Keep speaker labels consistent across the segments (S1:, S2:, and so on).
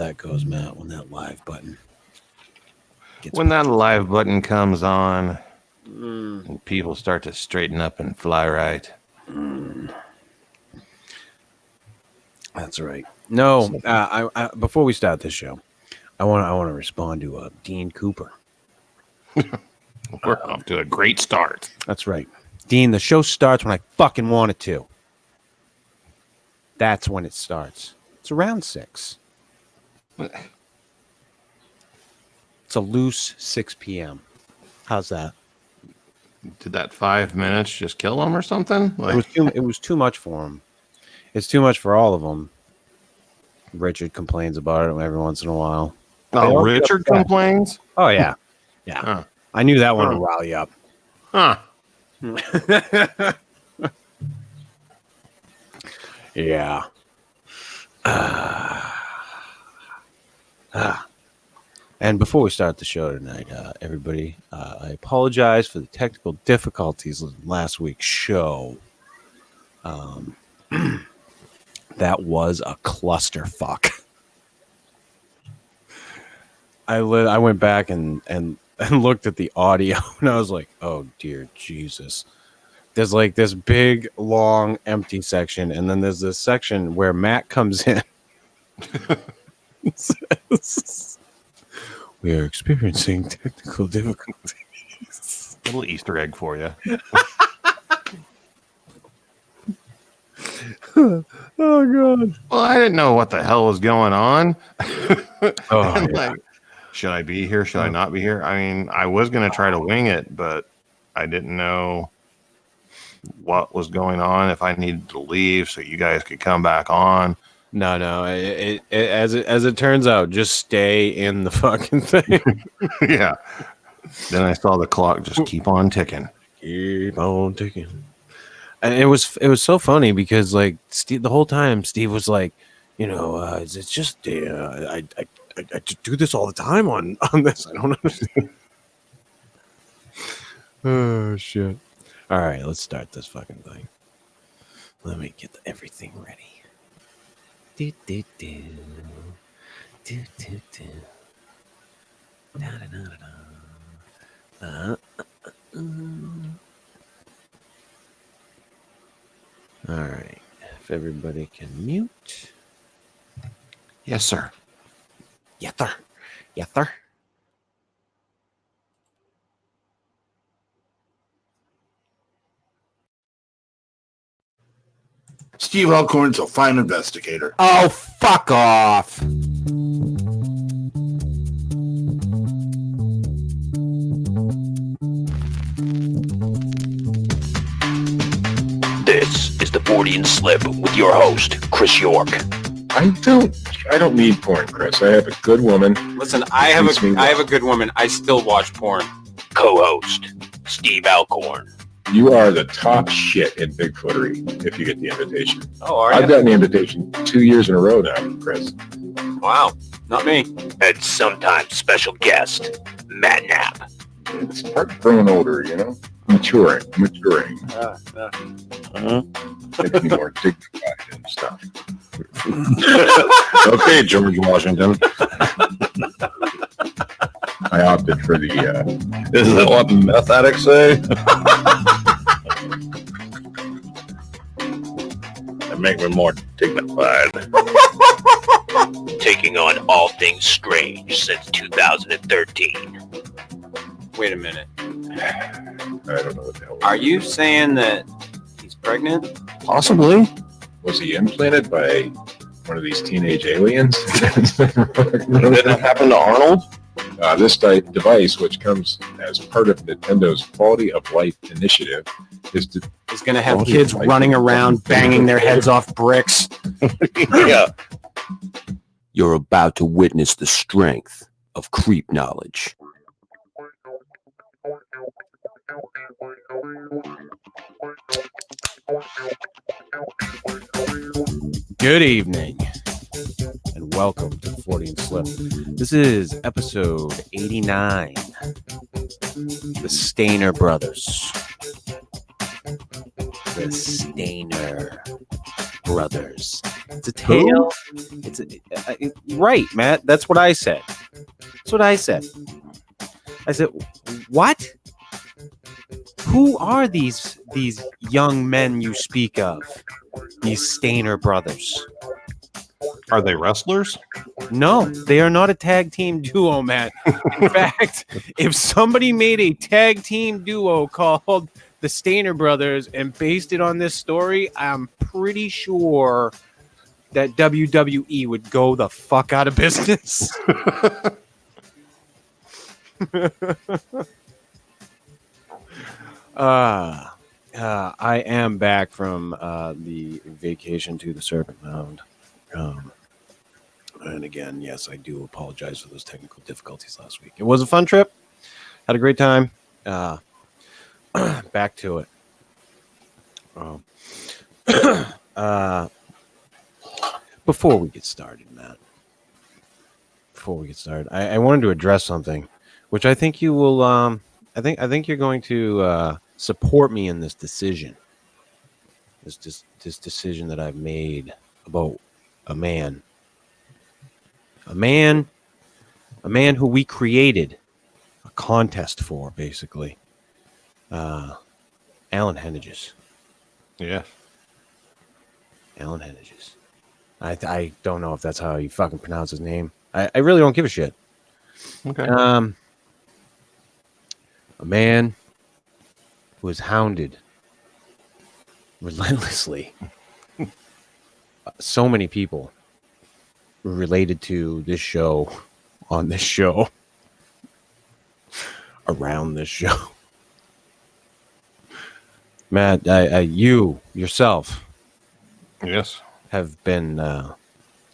S1: that goes, Matt, when that live button gets
S2: that live button comes on and people start to straighten up and fly right.
S1: That's right. No, I before we start this show, I want to respond to Dean Cooper.
S2: We're off to a great start.
S1: That's right. Dean, the show starts when I fucking want it to. That's when it starts. It's around 6. It's a loose 6 p.m. How's that?
S2: Did that 5 minutes just kill him or something?
S1: It was too much for him. It's too much for all of them. Richard complains about it every once in a while.
S2: Oh, Richard complains?
S1: Oh, yeah. Yeah.
S2: Huh.
S1: I knew that one would rile you up.
S2: Huh.
S1: Yeah. And before we start the show tonight, everybody, I apologize for the technical difficulties in last week's show. That was a clusterfuck. I went back and looked at the audio, and I was like, oh, dear Jesus. There's like this big, long, empty section, and then there's this section where Matt comes in. Says, we are experiencing technical difficulties.
S2: Little Easter egg for you.
S1: Oh, God.
S2: Well, I didn't know what the hell was going on.
S1: Oh,
S2: Like, should I be here? Should I not be here? I mean, I was going to try to wing it, but I didn't know what was going on, if I needed to leave so you guys could come back on.
S1: No. As it turns out, just stay in the fucking thing.
S2: Yeah. Then I saw the clock just keep on ticking.
S1: Keep on ticking. And it was so funny because like Steve, the whole time Steve was like, it's just I just do this all the time on this. I don't understand. Oh shit. All right, let's start this fucking thing. Let me get everything ready. Do do do. Do do do. Da da da da. All right. If everybody can mute.
S2: Yes, sir.
S1: Yes, sir. Yes, sir.
S3: Steve Alcorn's a fine investigator.
S1: Oh, fuck off.
S4: This is the Fortean Slip with your host, Chris York.
S5: I don't need porn, Chris. I have a good woman.
S6: Listen, I have a good woman. I still watch porn.
S4: Co-host, Steve Alcorn.
S5: You are the top shit in Bigfootery if you get the invitation.
S6: Oh, are
S5: I've
S6: you?
S5: gotten the invitation 2 years in a row now, Chris.
S6: Wow, not me.
S4: And sometimes special guest, Matt Knapp.
S5: It's part of growing older, maturing. Makes me more dignified and stuff.
S3: Okay, George Washington.
S5: I opted for the.
S3: Is that what meth addicts say? That make me more dignified.
S4: Taking on all things strange since 2013.
S6: Wait a minute.
S5: I don't know what the hell.
S6: Are you saying that he's pregnant?
S3: Possibly.
S5: Was he implanted by one of these teenage aliens?
S3: Did it happen to Arnold?
S5: This device, which comes as part of Nintendo's Quality of Life initiative, is
S6: He's going to have kids running around banging their heads off bricks.
S3: Yeah.
S4: You're about to witness the strength of creep knowledge.
S1: Good evening, and welcome to the Fortean Slip. This is episode 89. The Stayner Brothers. The Stayner Brothers. It's a tale. It's right, Matt. That's what I said. That's what I said. I said, what? Who are these young men you speak of? These Stayner Brothers.
S2: Are they wrestlers?
S1: No, they are not a tag team duo, Matt. In fact, if somebody made a tag team duo called the Stayner Brothers and based it on this story, I'm pretty sure that WWE would go the fuck out of business. I am back from the vacation to the Serpent Mound. And again, yes, I do apologize for those technical difficulties last week. It was a fun trip. Had a great time. Back to it. Before we get started, Matt. I wanted to address something, which I think you will. I think you're going to support me in this decision. This decision that I've made about a man who we created a contest for, basically. Alan Henniges.
S2: Yeah.
S1: Alan Henniges. I don't know if that's how you fucking pronounce his name. I really don't give a shit.
S2: Okay.
S1: A man who is hounded relentlessly. So many people related to this show, on this show, around this show. Matt, you yourself,
S2: Yes.
S1: have been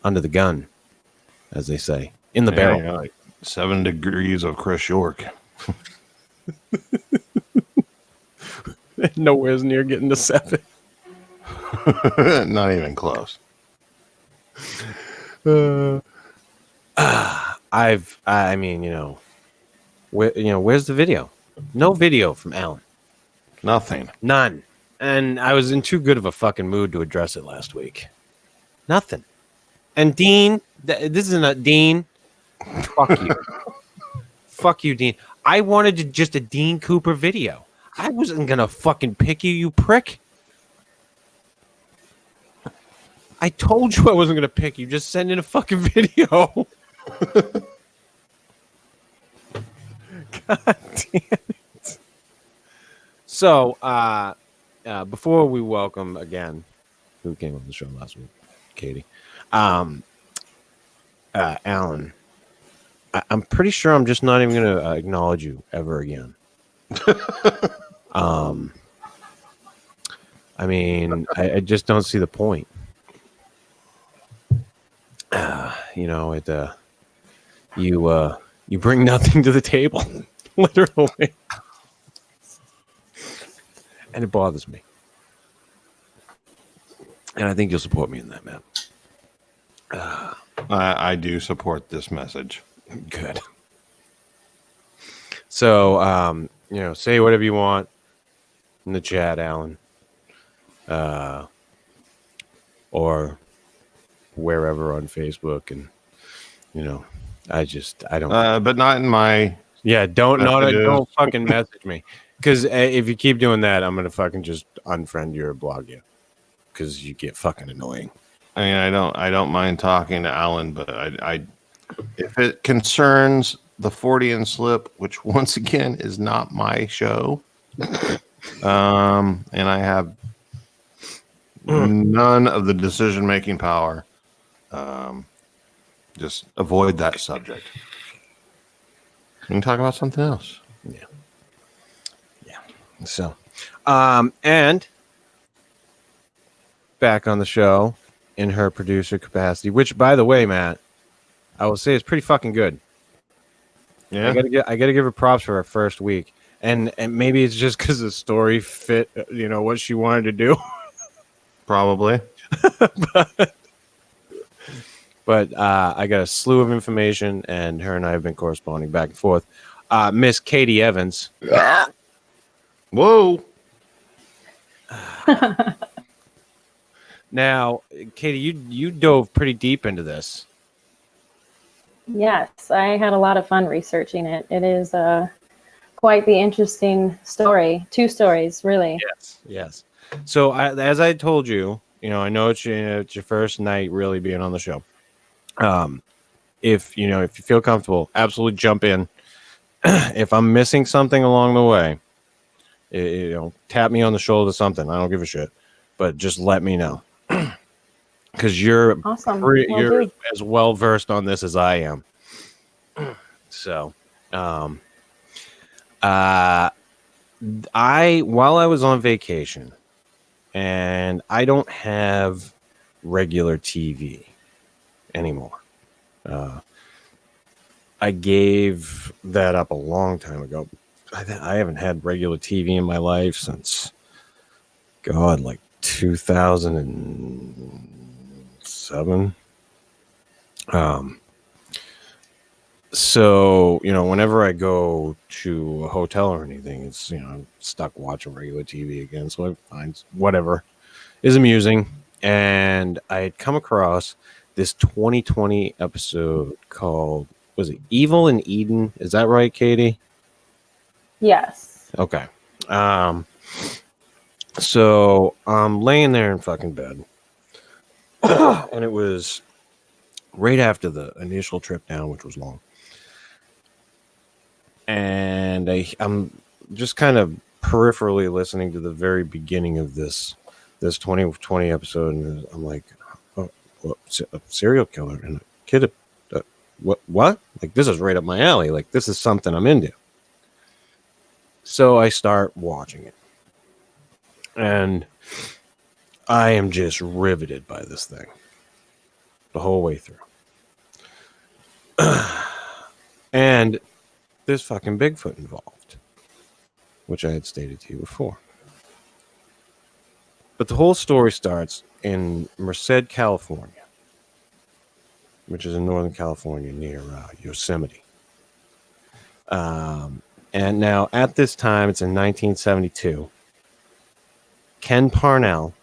S1: under the gun, as they say, in the barrel.
S2: Yeah, like 7 degrees of Chris York.
S1: Nowhere's near getting to 7.
S2: Not even close.
S1: Where's the video? No video from Alan.
S2: Nothing.
S1: None. And I was in too good of a fucking mood to address it last week. Nothing. And Dean, this isn't a Dean. Fuck you. Fuck you, Dean. I wanted just a Dean Cooper video. I wasn't gonna fucking pick you, you prick. I told you I wasn't gonna pick you. Just send in a fucking video. God damn it. So, before we welcome again, who came on the show last week, Katie, Alan, I'm pretty sure I'm just not even going to acknowledge you ever again. I just don't see the point. You bring nothing to the table, literally. And it bothers me. And I think you'll support me in that, man.
S2: I do support this message.
S1: Good. So, say whatever you want in the chat, Alan. Or wherever on Facebook. And, I don't.
S2: But not in my...
S1: Yeah, don't fucking message me. Because if you keep doing that, I'm going to fucking just unfriend you or blog you. Because you get fucking annoying.
S2: I mean, I don't mind talking to Alan, but I if it concerns the Fortean Slip, which once again is not my show, and I have none of the decision-making power, just avoid that subject. We can talk about something else.
S1: Yeah. So, and back on the show in her producer capacity, which, by the way, Matt, I will say is pretty fucking good.
S2: Yeah,
S1: I gotta give her props for her first week, and maybe it's just because the story fit, what she wanted to do.
S2: probably.
S1: But I got a slew of information, and her and I have been corresponding back and forth. Miss Katie Evans.
S2: Whoa.
S1: Now, Katie, you dove pretty deep into this.
S7: Yes, I had a lot of fun researching it. It is quite the interesting story. 2 stories, really.
S1: Yes. So, as I told you, I know it's your first night really being on the show. If you feel comfortable, absolutely jump in. If I'm missing something along the way, tap me on the shoulder, something. I don't give a shit, but just let me know because you're
S7: Awesome.
S1: you're as well versed on this as I am. So, while I was on vacation, and I don't have regular TV anymore. I gave that up a long time ago. I haven't had regular TV in my life since, God, like 2007. So, whenever I go to a hotel or anything, it's, I'm stuck watching regular TV again. So I find whatever is amusing. And I had come across this 2020 episode called, was it Evil in Eden? Is that right, Katie?
S7: Yes.
S1: Okay. So I'm laying there in fucking bed. And it was right after the initial trip down, which was long. And I'm just kind of peripherally listening to the very beginning of this 2020 episode, and I'm like, oh, what, a serial killer and a kid, what? Like, this is right up my alley. Like, this is something I'm into. So I start watching it, and I am just riveted by this thing the whole way through. And there's fucking Bigfoot involved, which I had stated to you before. But the whole story starts in Merced, California, which is in Northern California near Yosemite. And now at this time, it's in 1972. Ken Parnell,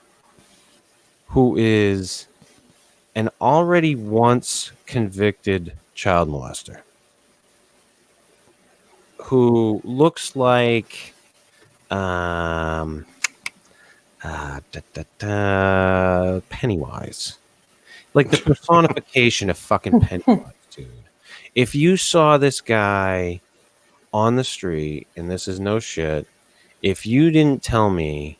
S1: who is an already once convicted child molester, who looks like Pennywise, like the personification of fucking Pennywise, dude. If you saw this guy on the street, and this is no shit, if you didn't tell me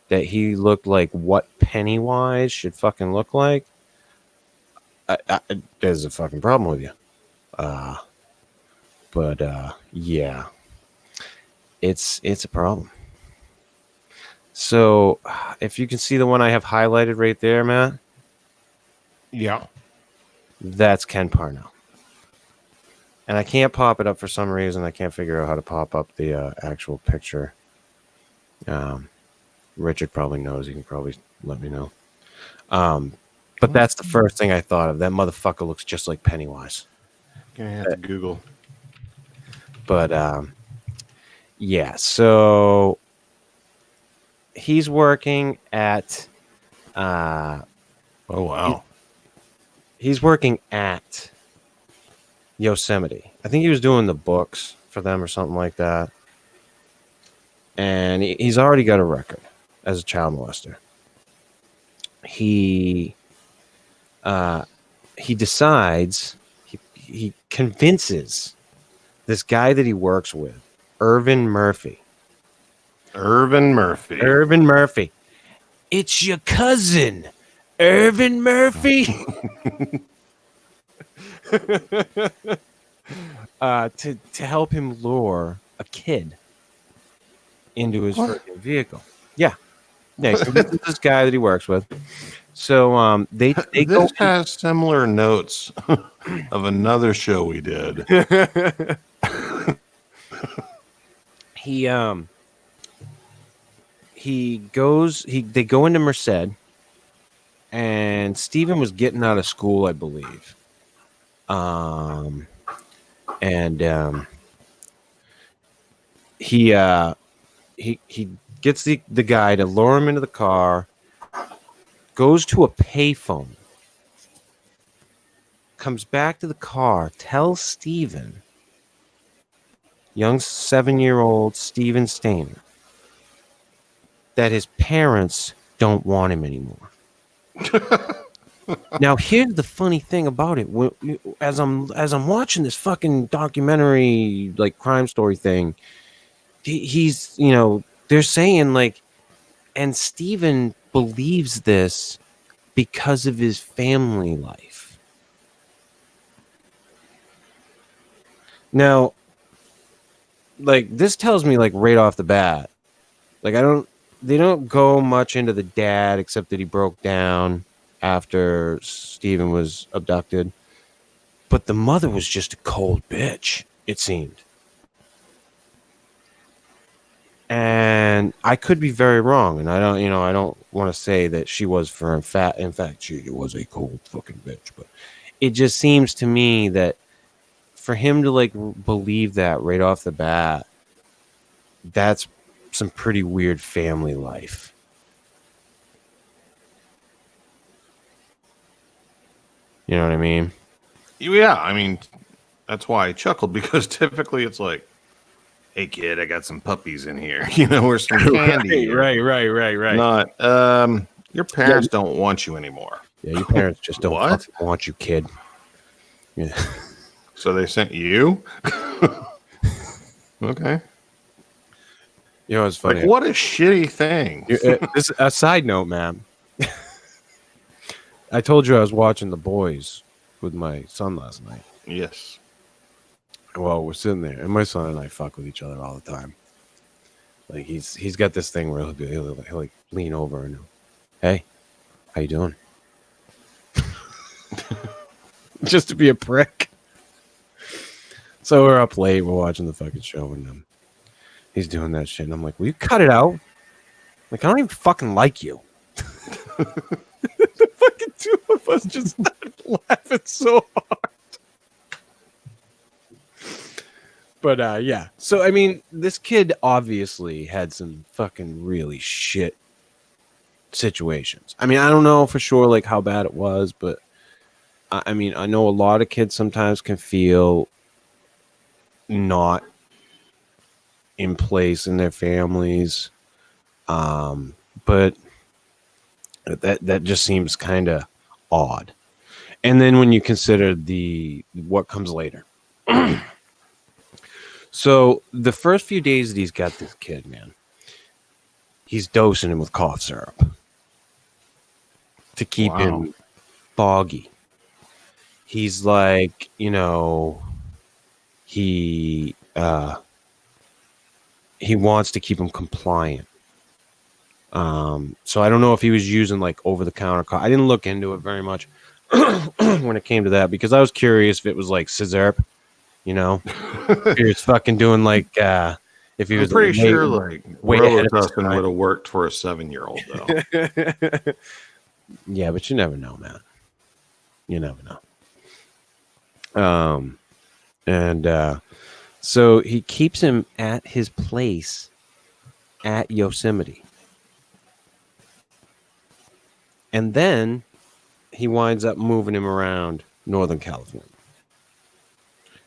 S1: that he looked like what Pennywise should fucking look like, there's a fucking problem with you. But yeah, it's a problem. So if you can see the one I have highlighted right there, Matt.
S2: Yeah.
S1: That's Ken Parnell. And I can't pop it up for some reason. I can't figure out how to pop up the actual picture. Richard probably knows. He can probably let me know. But that's the first thing I thought of. That motherfucker looks just like Pennywise.
S2: Gonna have to Google.
S1: But yeah, so he's working at
S2: Oh wow.
S1: He's working at Yosemite. I think he was doing the books for them or something like that. And he's already got a record as a child molester. He decides, he convinces this guy that he works with, Irvin Murphy. It's your cousin, Irvin Murphy. To help him lure a kid into his freaking vehicle. Yeah. So this is this guy that he works with. So they
S2: this has similar notes of another show we did. They go into Merced, and Stephen was getting out of school, I believe. He gets the guy to lure him into the car
S1: goes to a payphone, comes back to the car, tells Steven, young 7-year-old Steven Stayner, that his parents don't want him anymore. Now, here's the funny thing about it. As I'm watching this fucking documentary, like crime story thing, he's, they're saying like, and Steven believes this because of his family life. Now, like, this tells me like right off the bat, like they don't go much into the dad except that he broke down after Steven was abducted. But the mother was just a cold bitch, it seemed. And I could be very wrong, and I don't want to say that she was in fact she was a cold fucking bitch, but it just seems to me that for him to like believe that right off the bat, that's some pretty weird family life. You know what I mean?
S2: Yeah, I mean, that's why I chuckled, because typically it's like, hey kid, I got some puppies in here, or some candy.
S1: Right.
S2: Not, your parents don't want you anymore.
S1: Yeah, your parents just don't fucking want you, kid. Yeah.
S2: So they sent you? Okay.
S1: It's funny.
S2: Like, what a shitty thing.
S1: This a side note, man. I told you I was watching The Boys with my son last night.
S2: Yes.
S1: Well, we're sitting there, and my son and I fuck with each other all the time. Like he's got this thing where he'll like lean over and, hey, how you doing? Just to be a prick. So we're up late, we're watching the fucking show, and he's doing that shit, and I'm like, will you cut it out? Like, I don't even fucking like you. The fucking two of us just started laughing so hard. But yeah. So I mean, this kid obviously had some fucking really shit situations. I mean, I don't know for sure like how bad it was, but I mean, I know a lot of kids sometimes can feel not in place in their families. But that just seems kind of odd. And then when you consider what comes later. So the first few days that he's got this kid, man, he's dosing him with cough syrup to keep him foggy. He's like, he wants to keep him compliant. So I don't know if he was using like over-the-counter. I didn't look into it very much when it came to that, because I was curious if it was like scissor, if he was fucking doing like if he was.
S2: I'm pretty sure like
S1: Robitussin
S2: would have worked for a 7-year-old though.
S1: Yeah, but you never know, man. You never know. And so he keeps him at his place at Yosemite. And then he winds up moving him around Northern California.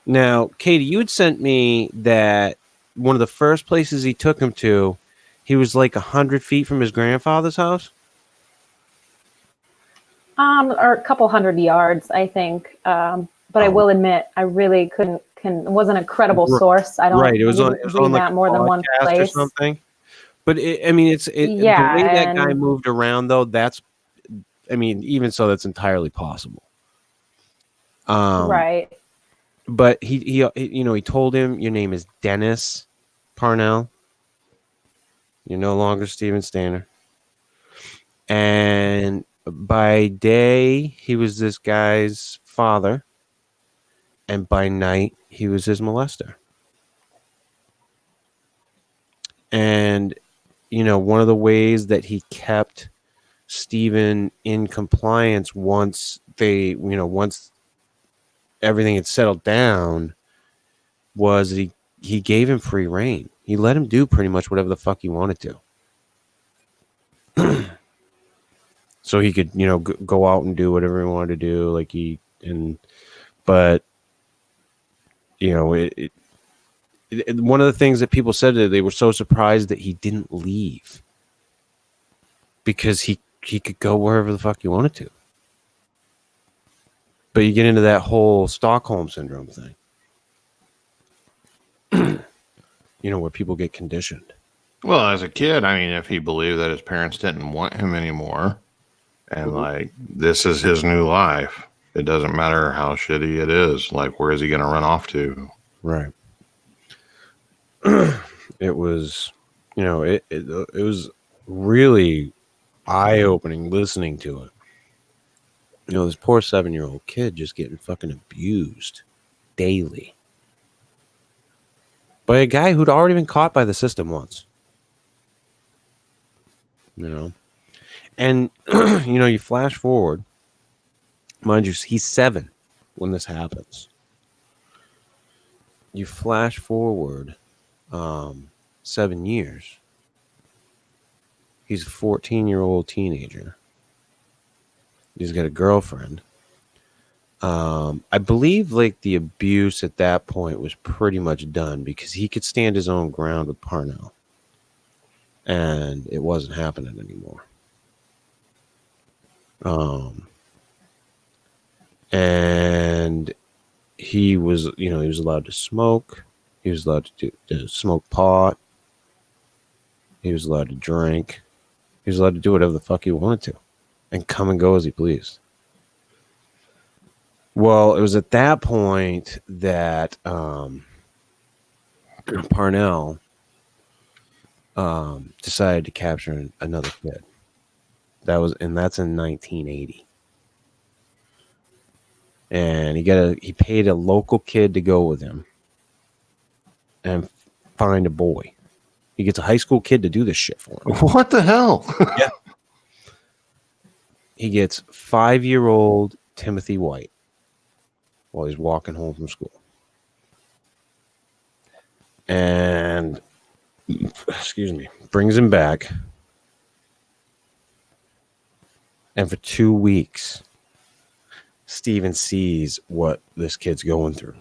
S1: Now, Katie, you had sent me that one of the first places he took him to, he was like 100 feet from his grandfather's house.
S7: Or a couple hundred yards, I think. But I will admit, I really it wasn't a credible source. I don't.
S1: Right, it was on like
S7: that more than one place
S1: or something. But the way that guy moved around, though, even so, that's entirely possible.
S7: Right.
S1: But he told him, your name is Dennis Parnell. You're no longer Steven Stayner. And by day, he was this guy's father. And by night, he was his molester. And, one of the ways that he kept Steven in compliance once everything had settled down was he gave him free reign. He let him do pretty much whatever the fuck he wanted to. so he could, go out and do whatever he wanted to do. But one of the things that people said that they were so surprised that he didn't leave because he could go wherever the fuck he wanted to. But you get into that whole Stockholm syndrome thing, where people get conditioned.
S2: Well, as a kid, I mean, if he believed that his parents didn't want him anymore, and like this is his new life, it doesn't matter how shitty it is. Like, where is he going to run off to?
S1: Right. It was, it was really eye-opening listening to it. This poor 7-year-old kid just getting fucking abused daily by a guy who'd already been caught by the system once. And you flash forward, mind you, he's 7 when this happens. You flash forward 7 years. He's a 14-year-old teenager. He's got a girlfriend. I believe like the abuse at that point was pretty much done because he could stand his own ground with Parnell. And it wasn't happening anymore. And he was, he was allowed to smoke. He was allowed to smoke pot. He was allowed to drink. He was allowed to do whatever the fuck he wanted to and come and go as he pleased. Well, it was at that point that Parnell decided to capture another kid. That's in 1980. And he paid a local kid to go with him and find a boy. He gets a high school kid to do this shit for him.
S2: What the hell?
S1: Yeah. He gets 5-year-old Timothy White while he's walking home from school. And brings him back. And for 2 weeks, Steven sees what this kid's going through.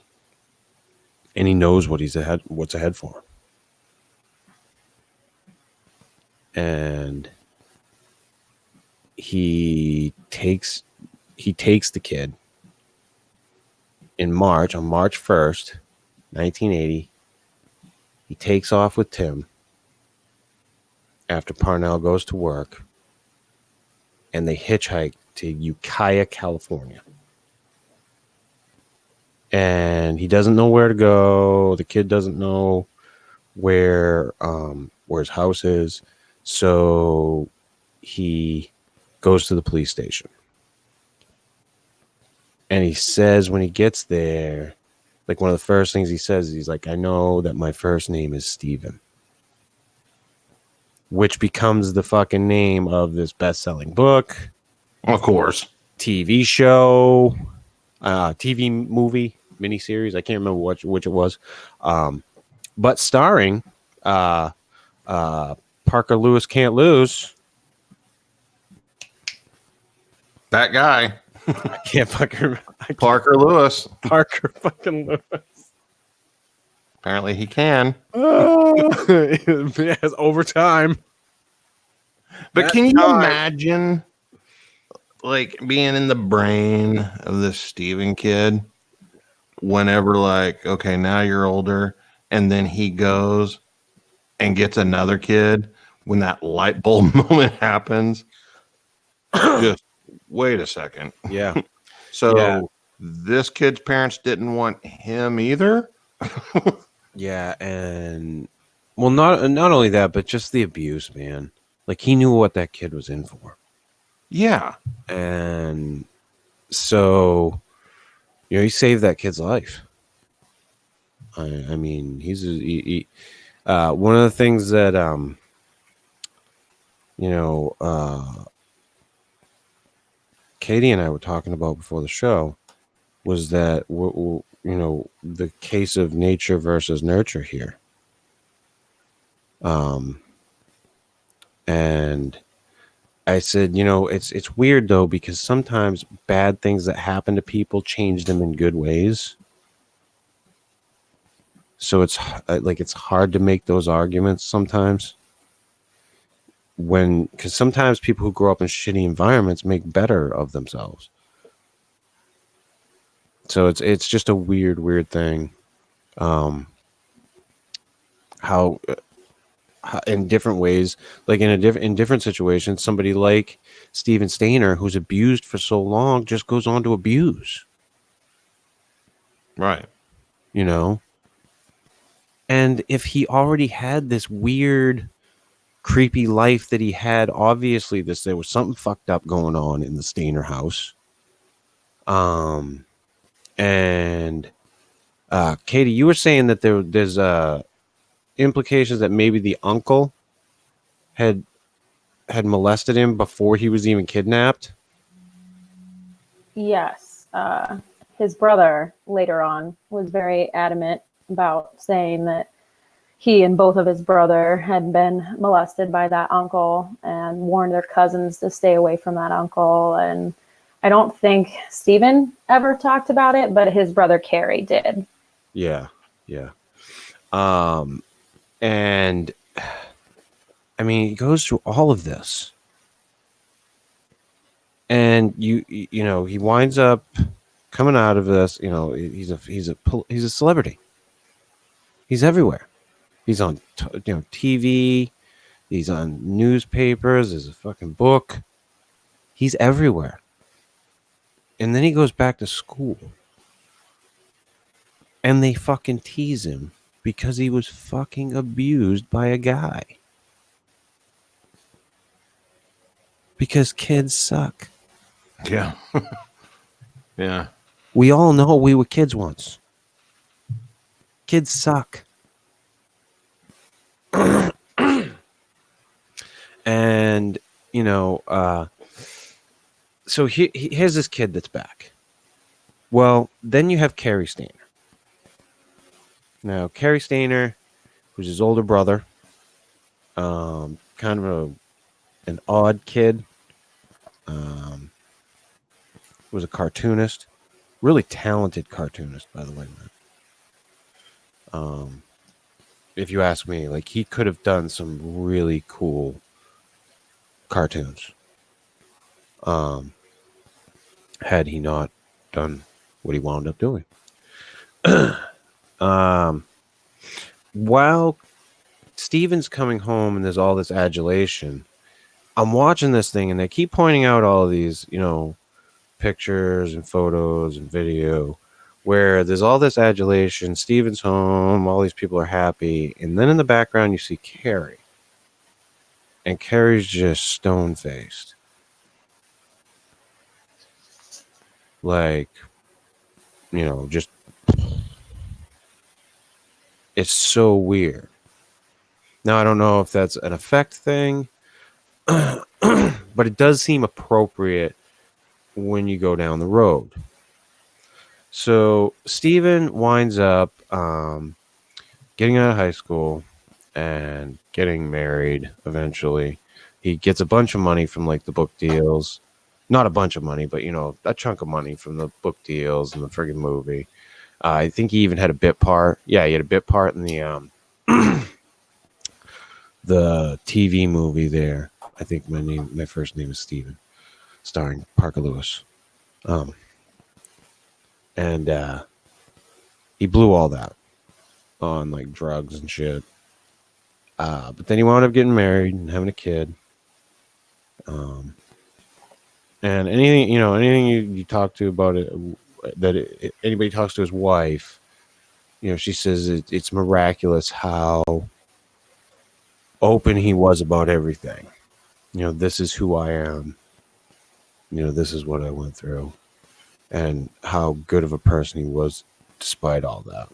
S1: And he knows what's ahead for him. And he takes the kid on March 1st, 1980. He takes off with Tim after Parnell goes to work, and they hitchhike to Ukiah, California. And he doesn't know where to go. The kid doesn't know where his house is. So he goes to the police station. And he says when he gets there, like one of the first things he says, he's like, I know that my first name is Steven. Which becomes the fucking name of this best-selling book.
S2: Of course.
S1: TV show, TV movie, miniseries. I can't remember which it was. But starring Parker Lewis Can't Lose.
S2: That guy.
S1: I can't fucking remember.
S2: Parker Lewis.
S1: Parker fucking Lewis.
S2: Apparently he can.
S1: It has overtime.
S2: But can you imagine like being in the brain of this Steven kid whenever like, okay, now you're older, and then he goes and gets another kid when that light bulb moment happens? Just wait a second.
S1: Yeah.
S2: So this kid's parents didn't want him either?
S1: Yeah, and well, not only that, but just the abuse, man. Like he knew what that kid was in for.
S2: Yeah.
S1: And so, he saved that kid's life. I mean, he one of the things that Katie and I were talking about before the show was that the case of nature versus nurture here. And I said, it's weird though, because sometimes bad things that happen to people change them in good ways. So it's it's hard to make those arguments sometimes. Because sometimes people who grow up in shitty environments make better of themselves. So it's just a weird thing. How in different ways, like in different situations, somebody like Steven Stayner, who's abused for so long, just goes on to abuse.
S2: Right.
S1: And if he already had this weird, creepy life that he had, obviously there was something fucked up going on in the Stayner house. And Katie, you were saying that there's implications that maybe the uncle had molested him before he was even kidnapped.
S7: Yes. His brother later on was very adamant about saying that he and both of his brother had been molested by that uncle and warned their cousins to stay away from that uncle. And I don't think Stephen ever talked about it, but his brother Carrie did.
S1: Yeah. And I mean, he goes through all of this, and he winds up coming out of this. He's a celebrity. He's everywhere. He's on TV. He's on newspapers. There's a fucking book. He's everywhere. And then he goes back to school, and they fucking tease him because he was fucking abused by a guy. Because kids suck.
S2: Yeah. Yeah.
S1: We all know we were kids once. Kids suck. And, so here's this kid that's back. Well, then you have Carrie Stayner. Now, Carrie Stayner, who's his older brother, kind of an odd kid, was a cartoonist, really talented cartoonist, by the way, man. If you ask me, like, he could have done some really cool cartoons, had he not done what he wound up doing. While Steven's coming home and there's all this adulation, I'm watching this thing and they keep pointing out all of these, pictures and photos and video where there's all this adulation. Steven's home, all these people are happy, and then in the background you see Carrie, and Carrie's just stone-faced, like, just, it's so weird. Now I don't know if that's an effect thing, but it does seem appropriate when you go down the road. So Steven winds up getting out of high school and getting married eventually. He gets a bunch of money from like the book deals. Not a bunch of money, but a chunk of money from the book deals and the friggin' movie. I think he even had a bit part. Yeah, he had a bit part in the the TV movie there. I think my first name is Steven, starring Parker Lewis. And he blew all that on like drugs and shit. But then he wound up getting married and having a kid. And anything you talk to about it, anybody talks to his wife, she says it's miraculous how open he was about everything. This is who I am. This is what I went through, and how good of a person he was despite all that.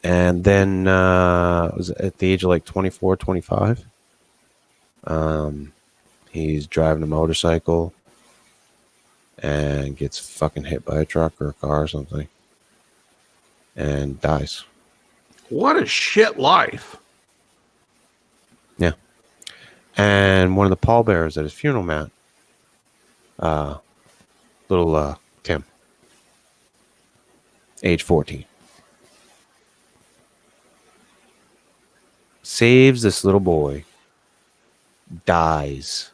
S1: And then was at the age of like 24, 25. He's driving a motorcycle and gets fucking hit by a truck or a car or something and dies.
S2: What a shit life.
S1: and one of the pallbearers at his funeral, Matt, little Tim, age 14, saves this little boy, dies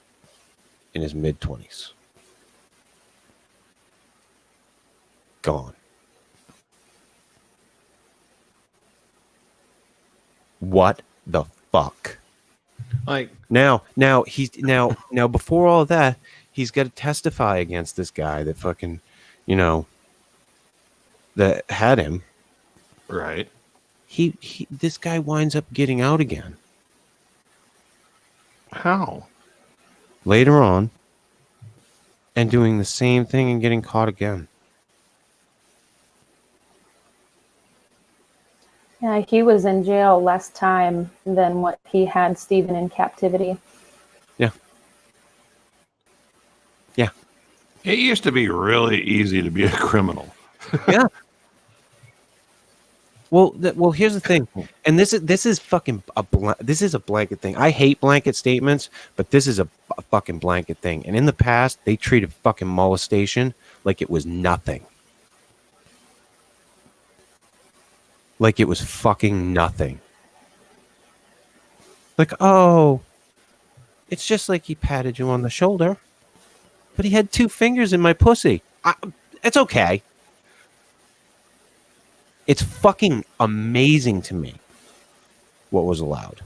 S1: in his mid-20s. Gone. What the fuck?
S2: Like,
S1: Now before all of that, he's got to testify against this guy that fucking, that had him.
S2: right.
S1: This guy winds up getting out again
S2: How?
S1: later on and doing the same thing and getting caught again.
S7: Yeah, he was in jail less time than what he had Stephen in captivity.
S1: Yeah.
S2: It used to be really easy to be a criminal.
S1: Yeah. Well, here's the thing, and this is fucking this is a blanket thing. I hate blanket statements, but this is a fucking blanket thing. And in the past, they treated fucking molestation like it was nothing, like it was fucking nothing. Like, oh, it's just like he patted you on the shoulder, but he had 2 fingers in my pussy. It's okay. It's fucking amazing to me what was allowed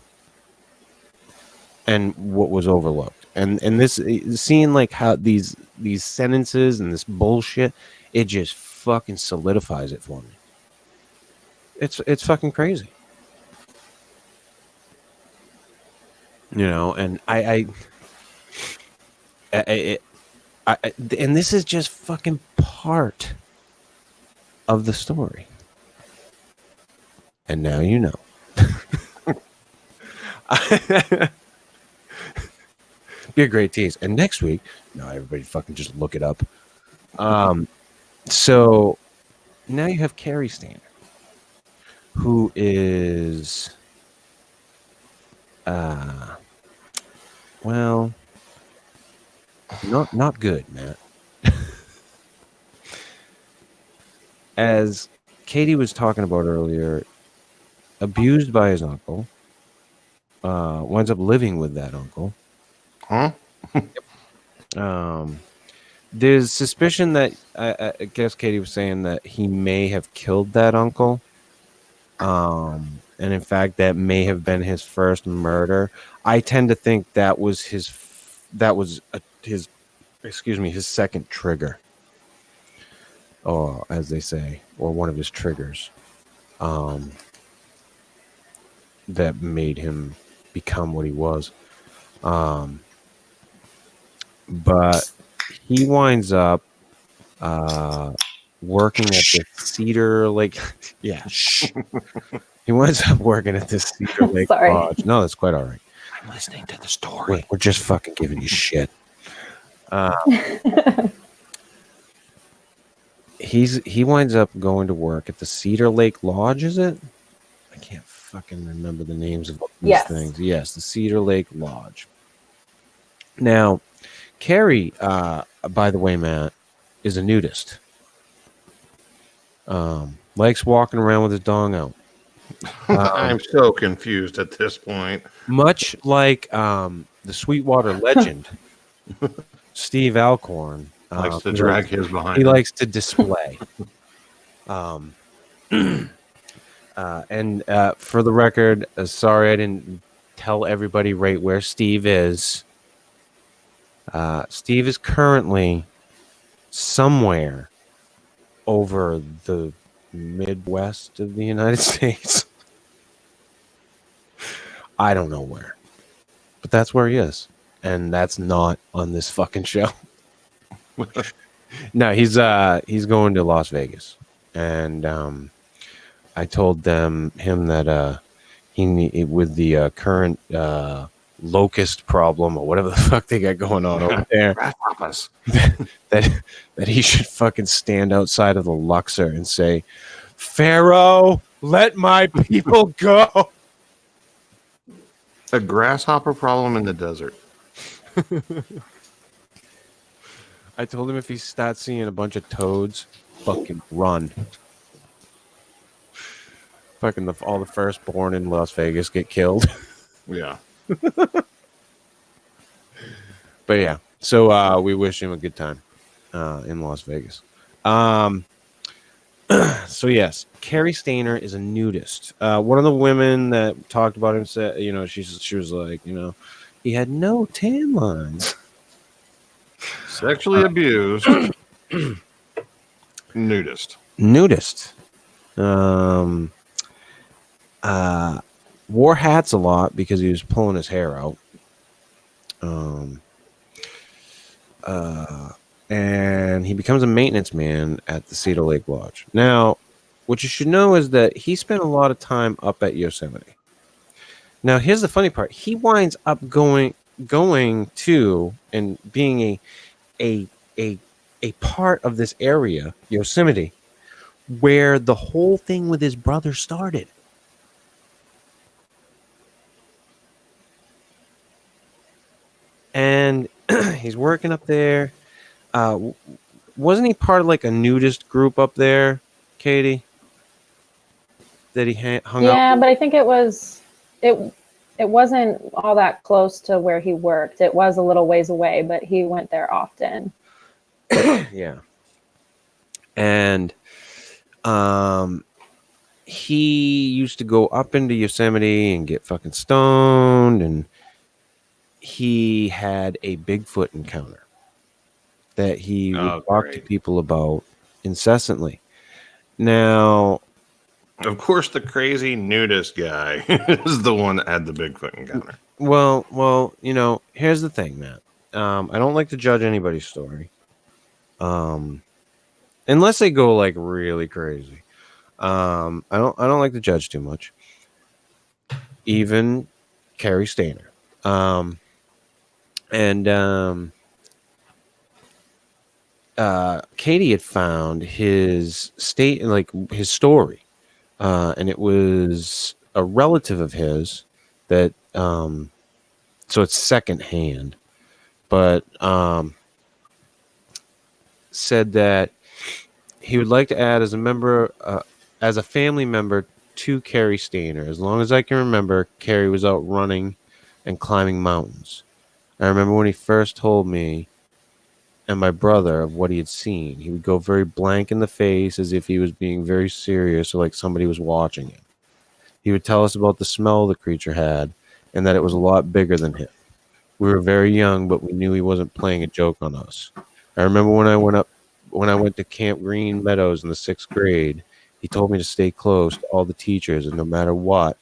S1: and what was overlooked. And this, seeing like how these sentences and this bullshit, it just fucking solidifies it for me. It's fucking crazy. And and this is just fucking part of the story. And now you know. Be a great tease. And next week, no, everybody fucking just look it up. So now you have Carrie Stayner, who is, well, not good, Matt. As Katie was talking about earlier, abused by his uncle, winds up living with that uncle.
S2: Huh?
S1: There's suspicion that I guess Katie was saying that he may have killed that uncle, and in fact that may have been his first murder. I tend to think that was his second trigger, or as they say, or one of his triggers, that made him become what he was. But he winds up working at the Cedar Lake. Yeah. He winds up working at the Cedar Lake
S7: Sorry.
S1: Lodge. No, that's quite all right.
S2: I'm listening to the story.
S1: We're just fucking giving you shit. He winds up going to work at the Cedar Lake Lodge, is it? I can't fucking remember the names of these things. Yes, the Cedar Lake Lodge. Now, Carrie, by the way, Matt, is a nudist. Likes walking around with his dong out.
S2: I'm so confused at this point.
S1: Much like the Sweetwater legend, Steve Alcorn
S2: Likes to drag his behind.
S1: He
S2: him.
S1: likes to display. And for the record, sorry I didn't tell everybody right where Steve is. Steve is currently somewhere over the Midwest of the United States. I don't know where, but that's where he is, and that's not on this fucking show. No, he's going to Las Vegas, and I told him that he with the current locust problem or whatever the fuck they got going on over there, that he should fucking stand outside of the Luxor and say, "Pharaoh, let my people go."
S2: A grasshopper problem in the desert.
S1: I told him if he starts seeing a bunch of toads, fucking run. Fucking all the firstborn in Las Vegas get killed.
S2: Yeah.
S1: But yeah, so we wish him a good time in Las Vegas. So yes, Carrie Stayner is a nudist. One of the women that talked about him said, she was like, he had no tan lines.
S2: Sexually abused. Nudist.
S1: Wore hats a lot because he was pulling his hair out. And he becomes a maintenance man at the Cedar Lake Lodge. Now, what you should know is that he spent a lot of time up at Yosemite. Now, here's the funny part. He winds up going to and being a part of this area, Yosemite, where the whole thing with his brother started. And he's working up there. Wasn't he part of like a nudist group up there, Katie? That he hung out?
S7: Yeah, but I think it wasn't all that close to where he worked. It was a little ways away, but he went there often.
S1: Yeah. And he used to go up into Yosemite and get fucking stoned, and he had a Bigfoot encounter that he would talk to people about incessantly. Now,
S2: of course, the crazy nudist guy is the one that had the Bigfoot encounter.
S1: Well, here's the thing, Matt. I don't like to judge anybody's story, unless they go like really crazy. I don't like to judge too much. Even Carrie Stayner, Katie had found his his story, and it was a relative of his that, so it's secondhand, but said that he would like to add as a family member to Carrie Stayner. As long as I can remember, Carrie was out running and climbing mountains. I remember when he first told me and my brother of what he had seen. He would go very blank in the face as if he was being very serious or like somebody was watching him. He would tell us about the smell the creature had and that it was a lot bigger than him. We were very young, but we knew he wasn't playing a joke on us. I remember when I went to Camp Green Meadows in the 6th grade, he told me to stay close to all the teachers and no matter what,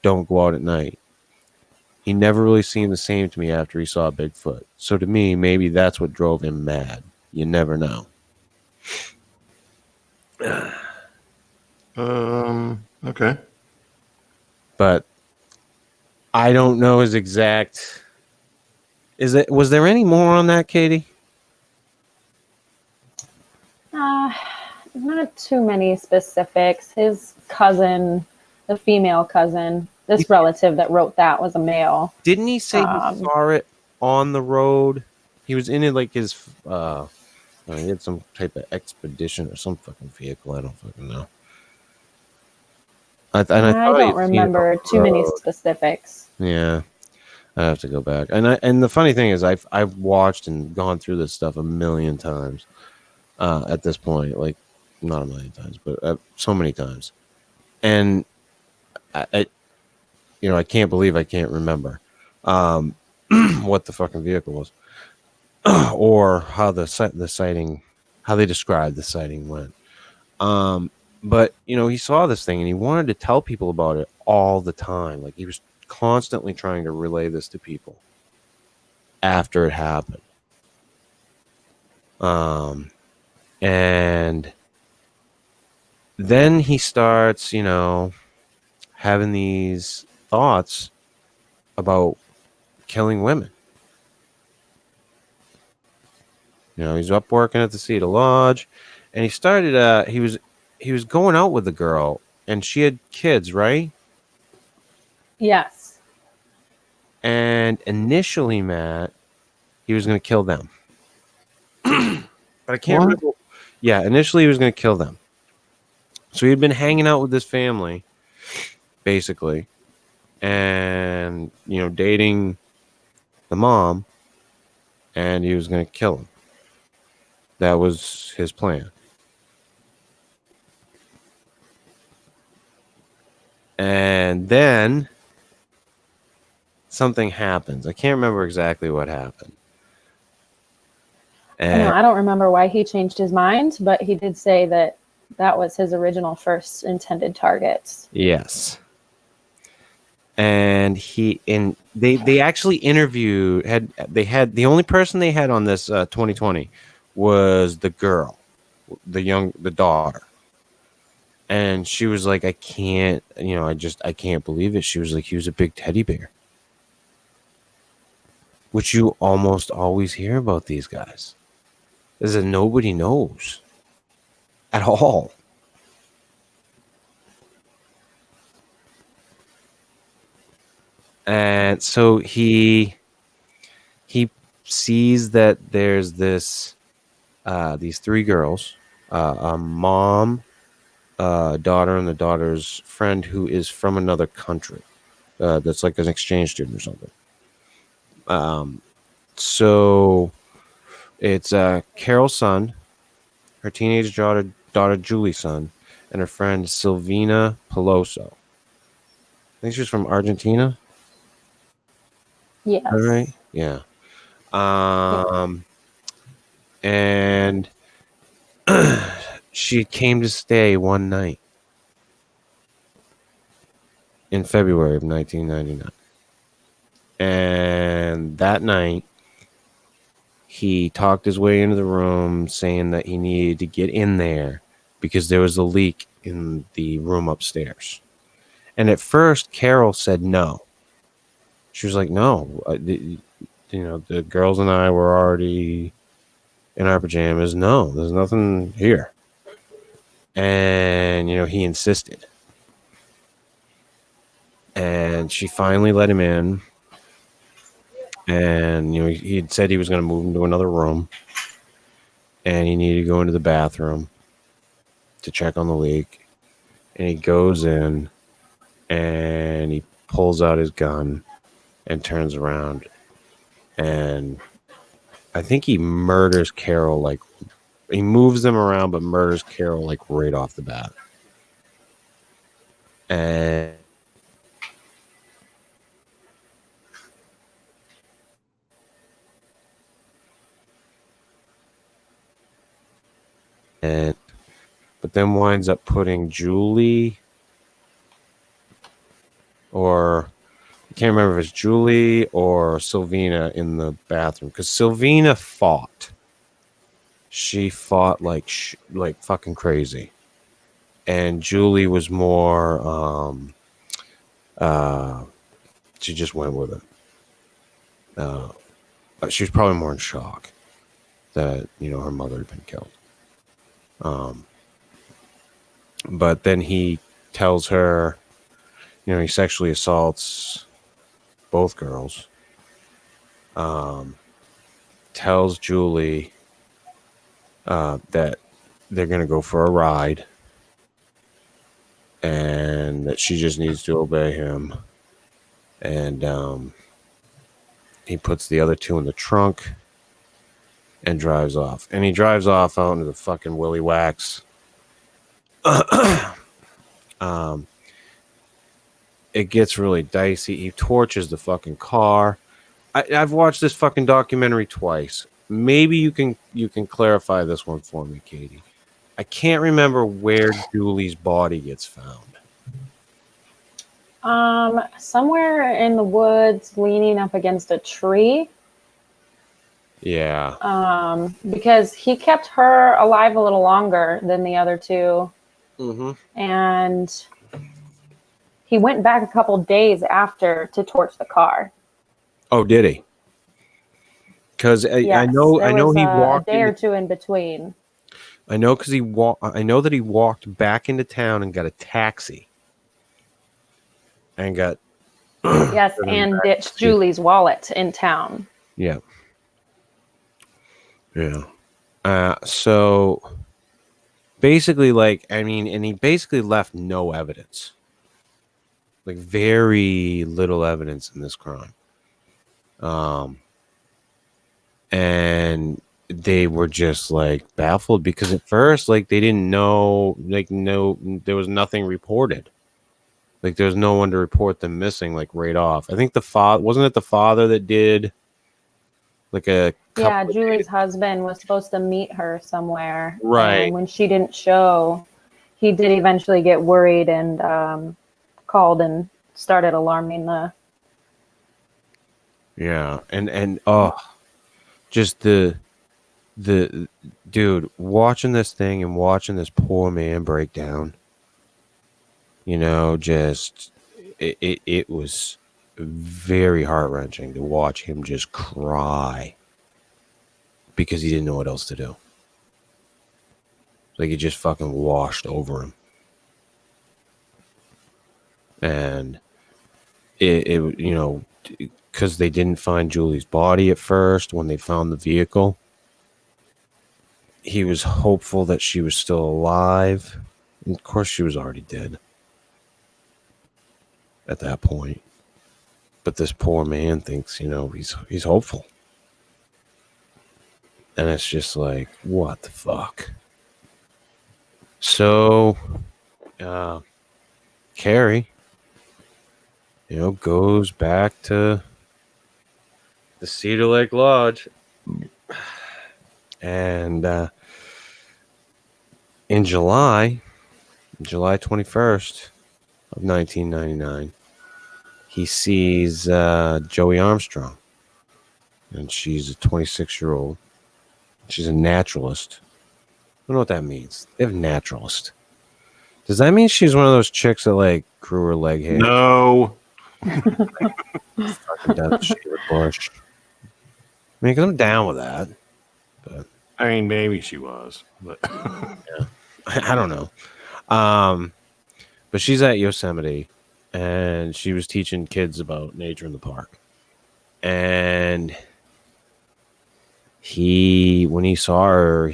S1: don't go out at night. He never really seemed the same to me after he saw Bigfoot. So to me, maybe that's what drove him mad. You never know.
S2: Okay.
S1: But I don't know his exact. Was there any more on that, Katie?
S7: Not too many specifics. His cousin, the female cousin, this relative that wrote that was a male.
S1: Didn't he say he saw it on the road? He was in it like his, he had some type of expedition or some fucking vehicle. I don't fucking know. I
S7: don't remember too many specifics.
S1: Yeah, I have to go back. And the funny thing is, I've watched and gone through this stuff a million times. At this point, like not a million times, but so many times, and I can't believe I can't remember what the fucking vehicle was, or how the sighting, how they described the sighting went. But he saw this thing and he wanted to tell people about it all the time. Like he was constantly trying to relay this to people after it happened. And then he starts, having these thoughts about killing women. He's up working at the Cedar Lodge, and he started. He was going out with the girl, and she had kids, right?
S7: Yes.
S1: And initially, Matt, he was going to kill them. But I can't remember. Yeah, initially he was going to kill them. So he had been hanging out with this family, basically, and, you know, dating the mom, and he was going to kill him. That was his plan. And then something happens. I can't remember exactly what happened.
S7: I know,
S1: And
S7: I don't remember why he changed his mind, but he did say that that was his original first intended targets.
S1: yes. And they actually interviewed the only person they had on this 2020 was the girl, the daughter. And she was like, I can't, you know, I can't believe it. She was like, he was a big teddy bear. Which you almost always hear about these guys. Is that nobody knows at all. And so he sees that there's these three girls, a mom, daughter, and the daughter's friend who is from another country. That's like an exchange student or something. So it's Carol's son, her teenage daughter Julie's son, and her friend Silvina Peloso. I think she's from Argentina.
S7: Yes.
S1: All right. Yeah. And she came to stay one night in February of 1999. And that night, he talked his way into the room saying that he needed to get in there because there was a leak in the room upstairs. And at first, Carol said no. She was like, no, you know, the girls and I were already in our pajamas. No, there's nothing here. And, you know, he insisted. And she finally let him in. And, you know, he had said he was going to move into another room. And he needed to go into the bathroom to check on the leak. And he goes in and he pulls out his gun and turns around. And I think he murders Carol, like, he moves them around, but murders Carol, like, right off the bat. And but then winds up putting Julie, or I can't remember if it's Julie or Silvina in the bathroom, because Silvina fought. She fought like fucking crazy, and Julie was more. She just went with it. She was probably more in shock that, you know, her mother had been killed. But then he tells her, you know, he sexually assaults both girls. Tells Julie that they're going to go for a ride and that she just needs to obey him. And he puts the other two in the trunk and drives off. And he drives off out into the fucking willy wax. It gets really dicey. He torches the fucking car. I've watched this fucking documentary twice. Maybe you can clarify this one for me, Katie. I can't remember where Julie's body gets found.
S7: Somewhere in the woods, leaning up against a tree.
S1: Yeah.
S7: Because he kept her alive a little longer than the other two.
S1: Mm-hmm.
S7: And he went back a couple days after to torch the car.
S1: Oh, did he? Because
S7: Yes,
S1: I know he walked
S7: a day or two in between.
S1: I know because I know that he walked back into town and got a taxi, and got
S7: Yes, and ditched Julie's wallet in town.
S1: Yeah. Yeah. So basically, and he basically left no evidence. Like very little evidence in this crime. And they were just like baffled because at first, like, they didn't know, there was nothing reported. Like, there was no one to report them missing, like, right off. I think wasn't it the father that did like a
S7: Yeah,
S1: couple of
S7: Julie's
S1: days?
S7: husband was supposed to meet her somewhere.
S1: Right.
S7: And when she didn't show, he did eventually get worried and called and started alarming the.
S1: Yeah, and just the dude watching this thing and watching this poor man break down. Just it was very heart-wrenching to watch him just cry because he didn't know what else to do. Like, it just fucking washed over him. And it because they didn't find Julie's body at first when they found the vehicle. He was hopeful that she was still alive. And of course, she was already dead at that point. But this poor man thinks, he's hopeful. And it's just like, what the fuck? So, Carrie, goes back to the Cedar Lake Lodge. And in July 21st of 1999, he sees Joey Armstrong. And she's a 26-year-old. She's a naturalist. I don't know what that means. They have naturalist. Does that mean she's one of those chicks that, like, grew her leg hair?
S2: No.
S1: Fucking doesn't shave her bush. I mean, 'cause I'm down with that. But
S2: I mean, maybe she was, but
S1: yeah, I don't know. But she's at Yosemite, and she was teaching kids about nature in the park. And when he saw her,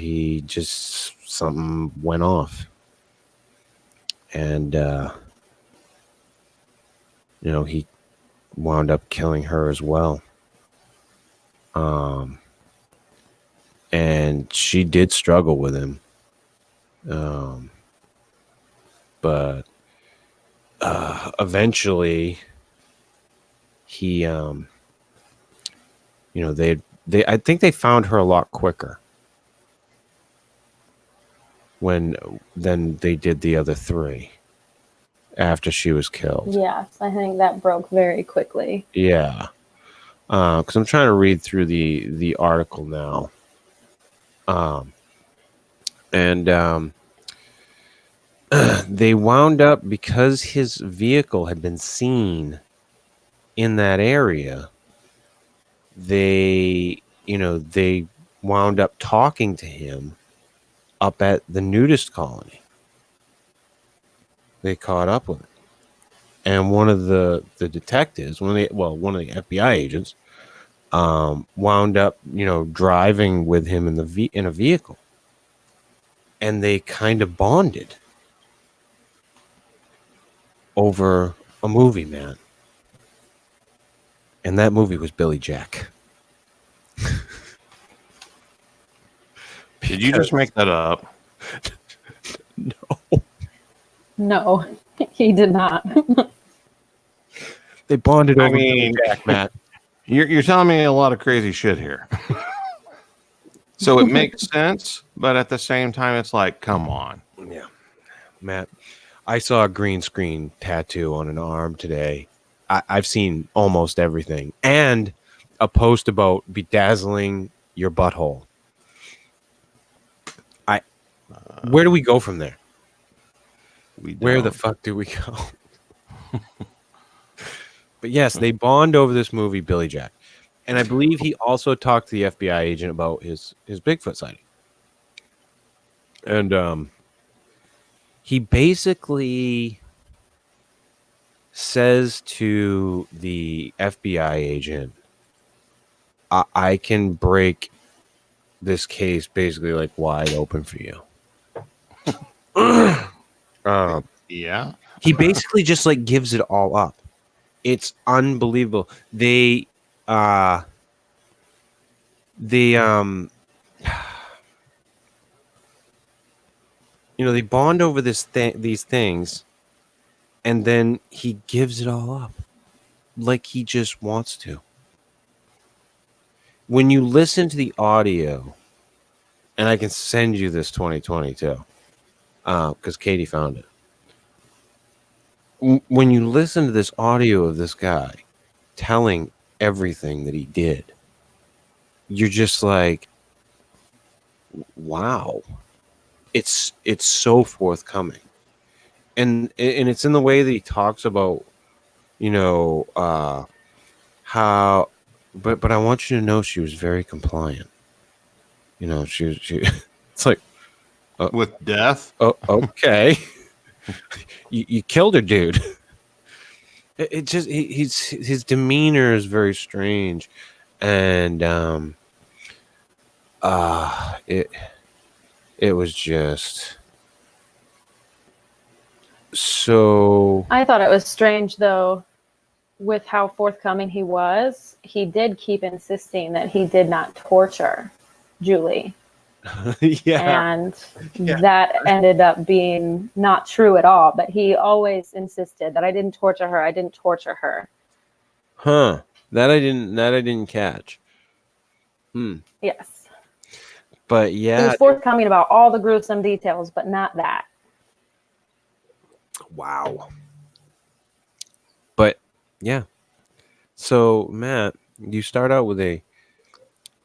S1: something went off. And, he wound up killing her as well. And she did struggle with him. But eventually he, I think they found her a lot quicker than they did the other three after she was killed.
S7: Yes, I think that broke very quickly.
S1: Yeah. Because I'm trying to read through the article now. They wound up, because his vehicle had been seen in that area, they wound up talking to him up at the nudist colony. They caught up with him. And one of the detectives, one of the FBI agents, wound up, driving with him in a vehicle, and they kind of bonded over a movie, man. And that movie was Billy Jack.
S2: did you just make that up?
S7: No, he did not.
S1: They bonded over
S2: Billy
S1: Jack, Matt.
S2: You're telling me a lot of crazy shit here. So it makes sense, but at the same time, it's like, come on.
S1: Yeah, Matt. I saw a green screen tattoo on an arm today. I've seen almost everything, and a post about bedazzling your butthole. Where do we go from there? Where the fuck do we go? But yes, they bond over this movie, Billy Jack. And I believe he also talked to the FBI agent about his Bigfoot sighting. And he basically says to the FBI agent, I can break this case basically like wide open for you.
S2: Yeah.
S1: He basically just like gives it all up. It's unbelievable. They they bond over these things, and then he gives it all up like he just wants to. When you listen to the audio, and I can send you this 2022 because Katie found it. When you listen to this audio of this guy telling everything that he did, you're just like, wow, it's so forthcoming, and it's in the way that he talks about, how, but I want you to know she was very compliant. She it's like,
S2: With death.
S1: oh, okay. you killed her, dude. It just his demeanor is very strange, and it was just so.
S7: I thought it was strange, though, with how forthcoming he was. He did keep insisting that he did not torture Julie. And that ended up being not true at all. But he always insisted that I didn't torture her. I didn't torture her.
S1: Huh. That I didn't catch.
S7: Yes.
S1: But
S7: He
S1: yeah.
S7: was forthcoming about all the gruesome details, but not that.
S1: Wow. But yeah. So Matt, you start out with a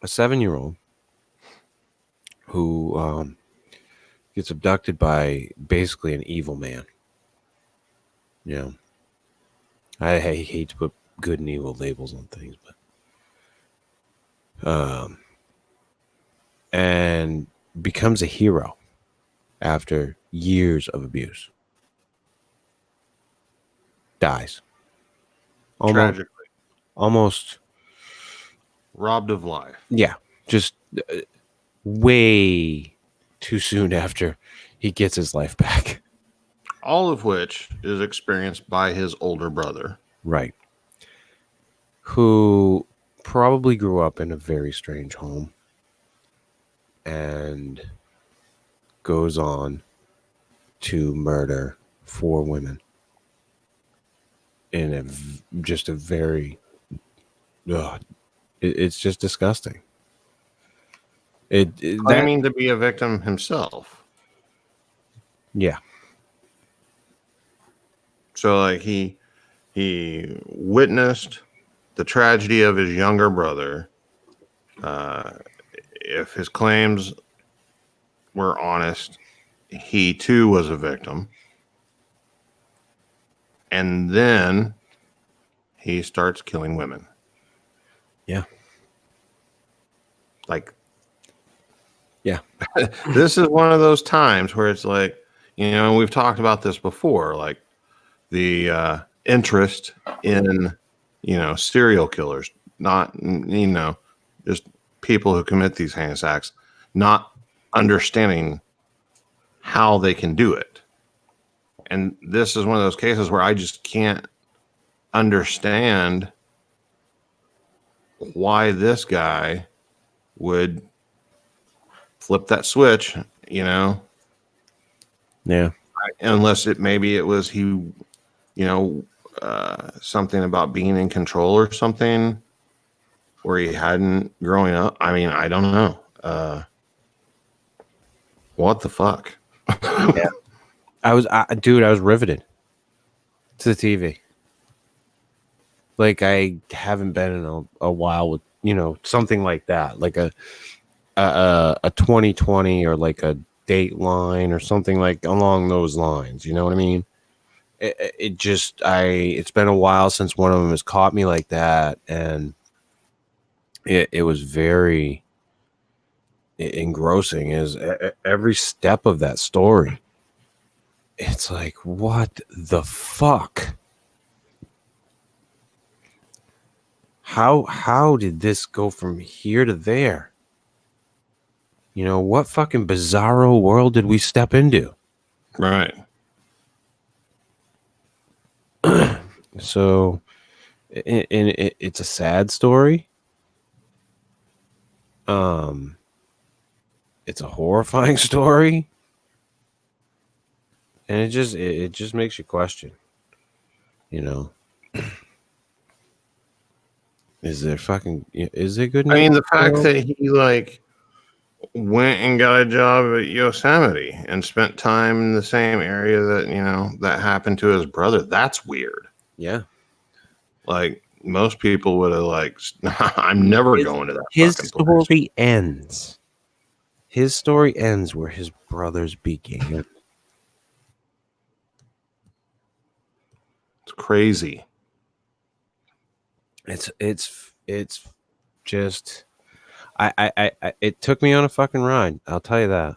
S1: 7-year-old who gets abducted by basically an evil man. Yeah. I hate to put good and evil labels on things, but and becomes a hero after years of abuse. Dies.
S2: Tragically.
S1: Almost
S2: Robbed of life.
S1: Yeah. Just way too soon after he gets his life back.
S2: All of which is experienced by his older brother.
S1: Right. Who probably grew up in a very strange home and goes on to murder 4 women in just a very it's just disgusting.
S2: Claiming to be a victim himself.
S1: Yeah.
S2: So like he witnessed the tragedy of his younger brother. If his claims were honest, he too was a victim. And then he starts killing women.
S1: Yeah.
S2: Like,
S1: yeah.
S2: This is one of those times where it's like, we've talked about this before, like the interest in, serial killers, not, just people who commit these heinous acts, not understanding how they can do it. And this is one of those cases where I just can't understand why this guy would flip that switch,
S1: Yeah.
S2: Unless maybe it was he, something about being in control or something where he hadn't growing up. I mean, I don't know. What the fuck?
S1: Yeah. I was riveted to the TV. Like I haven't been in a while with, something like that, like a 2020 or like a Dateline or something like along those lines. You know what I mean? It's been a while since one of them has caught me like that. And it was very engrossing as every step of that story. It's like, what the fuck? How did this go from here to there? You know, what fucking bizarro world did we step into?
S2: Right.
S1: So, it's a sad story. It's a horrifying story, and it just makes you question. You know, is there good?
S2: I mean, the fact that he like went and got a job at Yosemite and spent time in the same area that happened to his brother, that's weird.
S1: Yeah.
S2: Like most people would have like, I'm never going to that.
S1: His
S2: fucking
S1: story
S2: place.
S1: ends. His story ends where his brothers began.
S2: It's crazy.
S1: It's just I it took me on a fucking ride. I'll tell you that.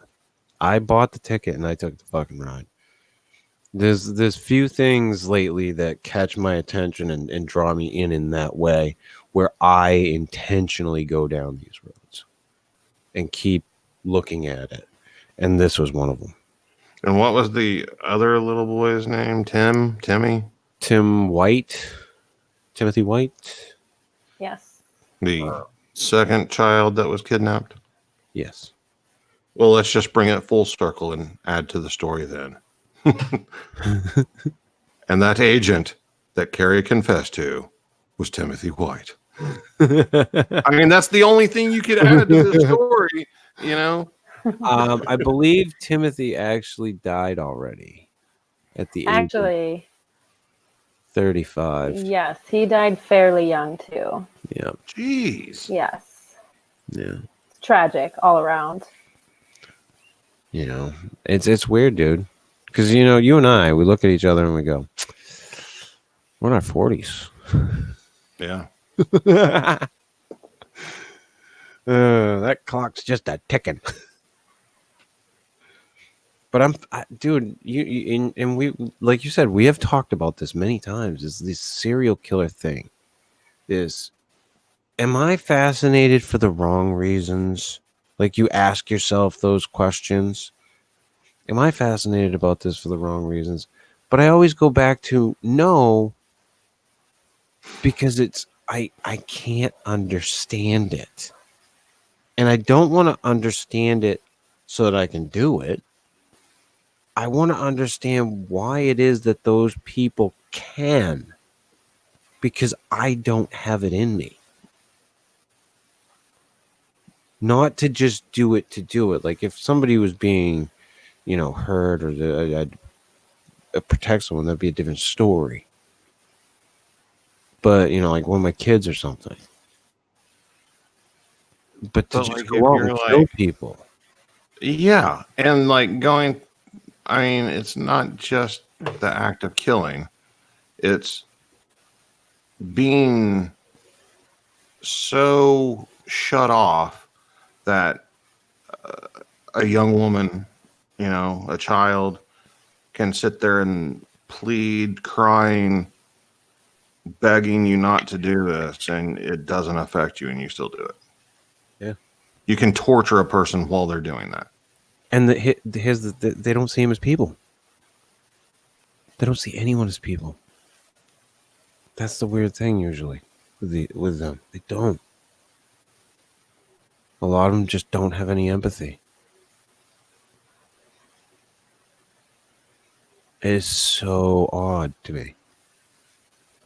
S1: I bought the ticket and I took the fucking ride. There's few things lately that catch my attention and draw me in that way where I intentionally go down these roads and keep looking at it. And this was one of them.
S2: And what was the other little boy's name? Timothy White,
S7: Yes.
S2: the second child that was kidnapped.
S1: Yes.
S2: Well, let's just bring it full circle and add to the story then. And that agent that Carrie confessed to was Timothy White. I mean, that's the only thing you could add to the story, you know?
S1: I believe Timothy actually died already at the age of
S7: Actually,
S1: 35.
S7: yes, he died fairly young too.
S1: Yeah.
S2: Jeez.
S7: Yes.
S1: Yeah.
S7: Tragic all around.
S1: You know, it's weird, dude. Because, you know, you and I, we look at each other and we go, we're in our 40s.
S2: Yeah.
S1: That clock's just a ticking. But dude, and we, like you said, we have talked about this many times. Is this serial killer thing? Am I fascinated for the wrong reasons? Like, you ask yourself those questions. Am I fascinated about this for the wrong reasons? But I always go back to no, because I can't understand it. And I don't want to understand it so that I can do it. I want to understand why it is that those people can, because I don't have it in me. Not to just do it to do it. Like if somebody was being, you know, hurt or I'd protect someone, that'd be a different story. But, you know, like one of my kids or something. But to
S2: But,
S1: just
S2: like,
S1: go
S2: if
S1: out
S2: you're
S1: and kill people.
S2: Yeah. And like going, I mean, it's not just the act of killing, it's being so shut off that a young woman, you know, a child can sit there and plead, crying, begging you not to do this, and it doesn't affect you and you still do it.
S1: Yeah.
S2: You can torture a person while they're doing that.
S1: And they don't see him as people. They don't see anyone as people. That's the weird thing usually with them. They don't. A lot of them just don't have any empathy. It is so odd to me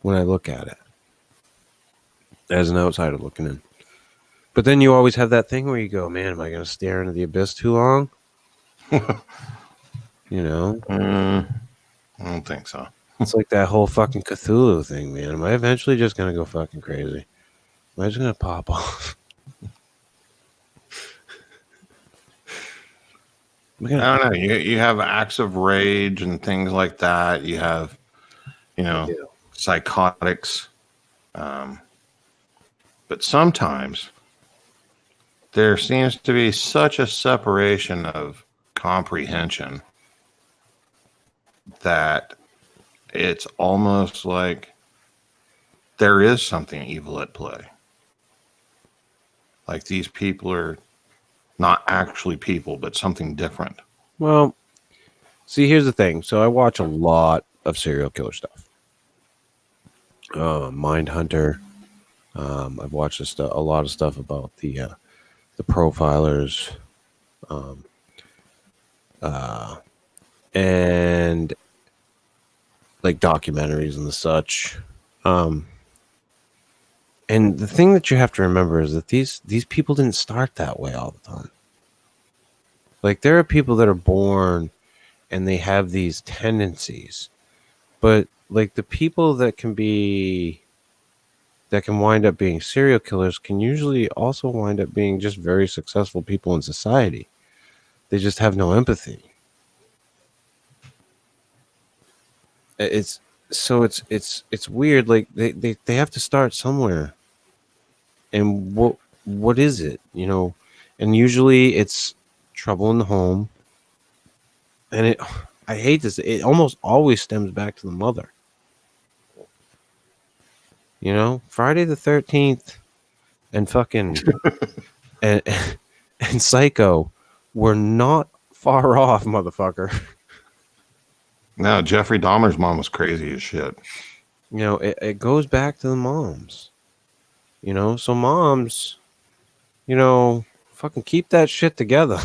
S1: when I look at it as an outsider looking in. But then you always have that thing where you go, man, am I going to stare into the abyss too long? You know?
S2: I don't think so.
S1: It's like that whole fucking Cthulhu thing, man. Am I eventually just going to go fucking crazy? Am I just going to pop off?
S2: I don't know. You have acts of rage and things like that. You have, you know, psychotics. But sometimes there seems to be such a separation of comprehension that it's almost like there is something evil at play. Like these people are not actually people, but something different.
S1: Well, see, here's the thing. So I watch a lot of serial killer stuff. Mindhunter. I've watched a lot of stuff about the profilers, and like documentaries and the such. And the thing that you have to remember is that these people didn't start that way all the time. Like there are people that are born and they have these tendencies, but like the people that can wind up being serial killers can usually also wind up being just very successful people in society. They just have no empathy. It's weird. Like they have to start somewhere. And what is it? You know, and usually it's trouble in the home. And I hate this. It almost always stems back to the mother. You know, Friday the 13th and fucking and Psycho were not far off, motherfucker.
S2: No, Jeffrey Dahmer's mom was crazy as shit.
S1: You know, it goes back to the moms. You know, so moms, you know, fucking keep that shit together.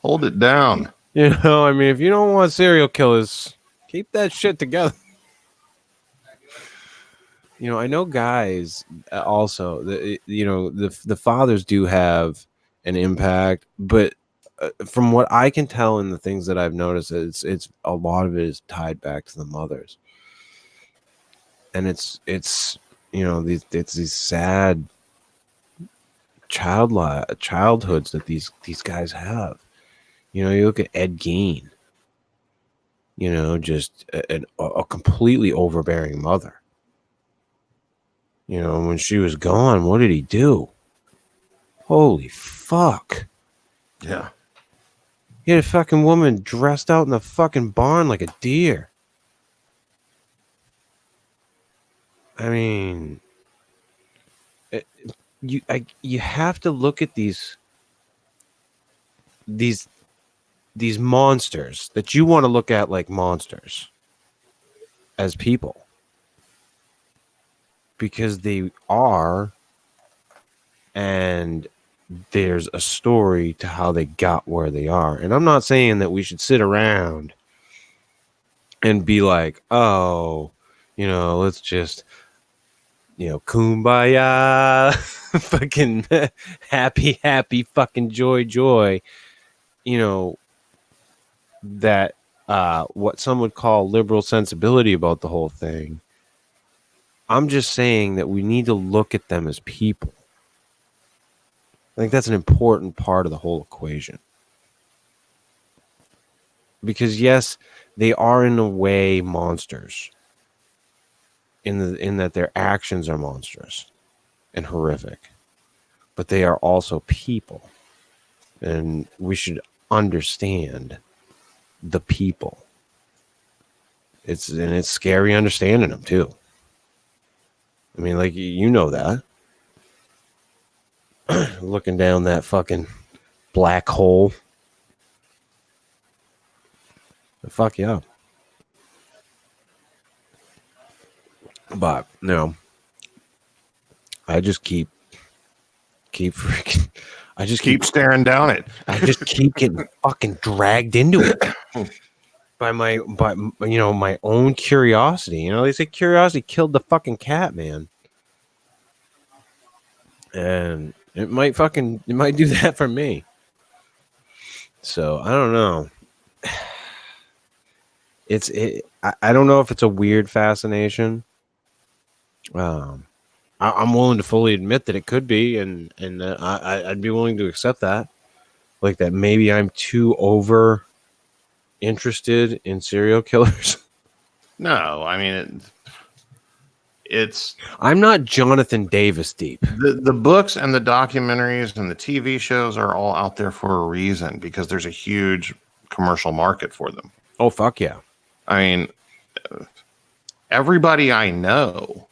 S2: Hold it down.
S1: You know, I mean, if you don't want serial killers, keep that shit together. You know, I know guys also, the fathers do have an impact, but from what I can tell in the things that I've noticed, it's a lot of it is tied back to the mothers. And it's you know, these sad childhoods that these guys have. You know, you look at Ed Gein, you know, just a completely overbearing mother. You know, when she was gone, what did he do? Holy fuck.
S2: Yeah.
S1: He had a fucking woman dressed out in the fucking barn like a deer. I mean, you have to look at these monsters that you want to look at like monsters as people, because they are, and there's a story to how they got where they are. And I'm not saying that we should sit around and be like, oh, you know, let's just, you know, kumbaya, fucking happy, fucking joy, you know, that what some would call liberal sensibility about the whole thing. I'm just saying that we need to look at them as people. I think that's an important part of the whole equation. Because yes, they are in a way monsters. In that their actions are monstrous and horrific. But they are also people. And we should understand the people. It's scary understanding them too. I mean, like, you know that. Looking down that fucking black hole. Fuck yeah. But no, I just keep freaking. I just
S2: Keep staring down it.
S1: I just keep getting fucking dragged into it by you know, my own curiosity. You know, they say curiosity killed the fucking cat, man. And it might do that for me. So I don't know. I don't know if it's a weird fascination. I'm willing to fully admit that it could be, and I'd be willing to accept that. Like that maybe I'm too over interested in serial killers.
S2: No, I mean it's
S1: I'm not Jonathan Davis deep.
S2: the books and the documentaries and the TV shows are all out there for a reason, because there's a huge commercial market for them.
S1: Oh fuck yeah.
S2: I mean, everybody I know,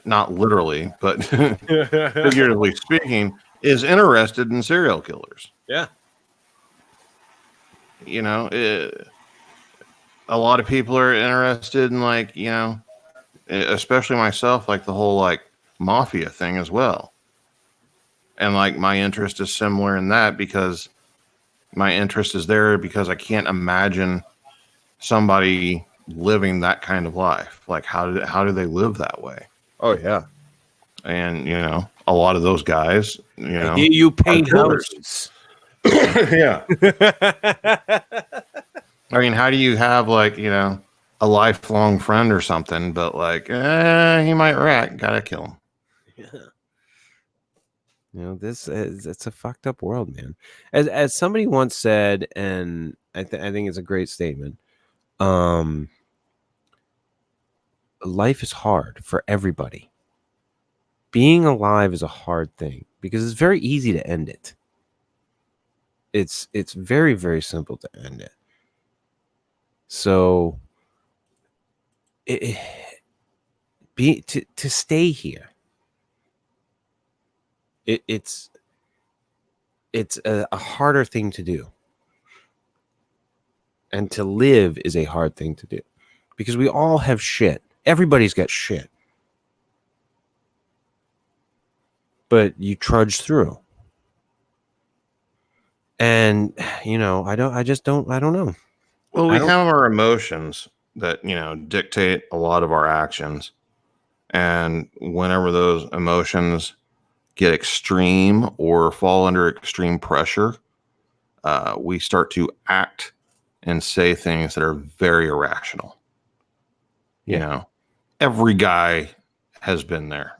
S2: not literally, but figuratively speaking, is interested in serial killers.
S1: Yeah.
S2: You know, a lot of people are interested in, like, you know, especially myself, like the whole like mafia thing as well. And like my interest is similar in that because my interest is there because I can't imagine somebody living that kind of life. Like how do they live that way?
S1: Oh yeah.
S2: And you know, a lot of those guys, you know,
S1: You paint
S2: killers.
S1: houses.
S2: Yeah. I mean, how do you have, like, you know, a lifelong friend or something, but like, he might rat, gotta kill him.
S1: Yeah. You know, it's a fucked up world, man. As somebody once said, and I think it's a great statement. Life is hard for everybody. Being alive is a hard thing because it's very easy to end it. It's very, very simple to end it. So to stay here. It's a harder thing to do. And to live is a hard thing to do. Because we all have shit. Everybody's got shit. But you trudge through. And you know, I don't know.
S2: Well, we have our emotions that, you know, dictate a lot of our actions. And whenever those emotions get extreme or fall under extreme pressure, we start to act and say things that are very irrational.
S1: Yeah.
S2: You know, every guy has been there.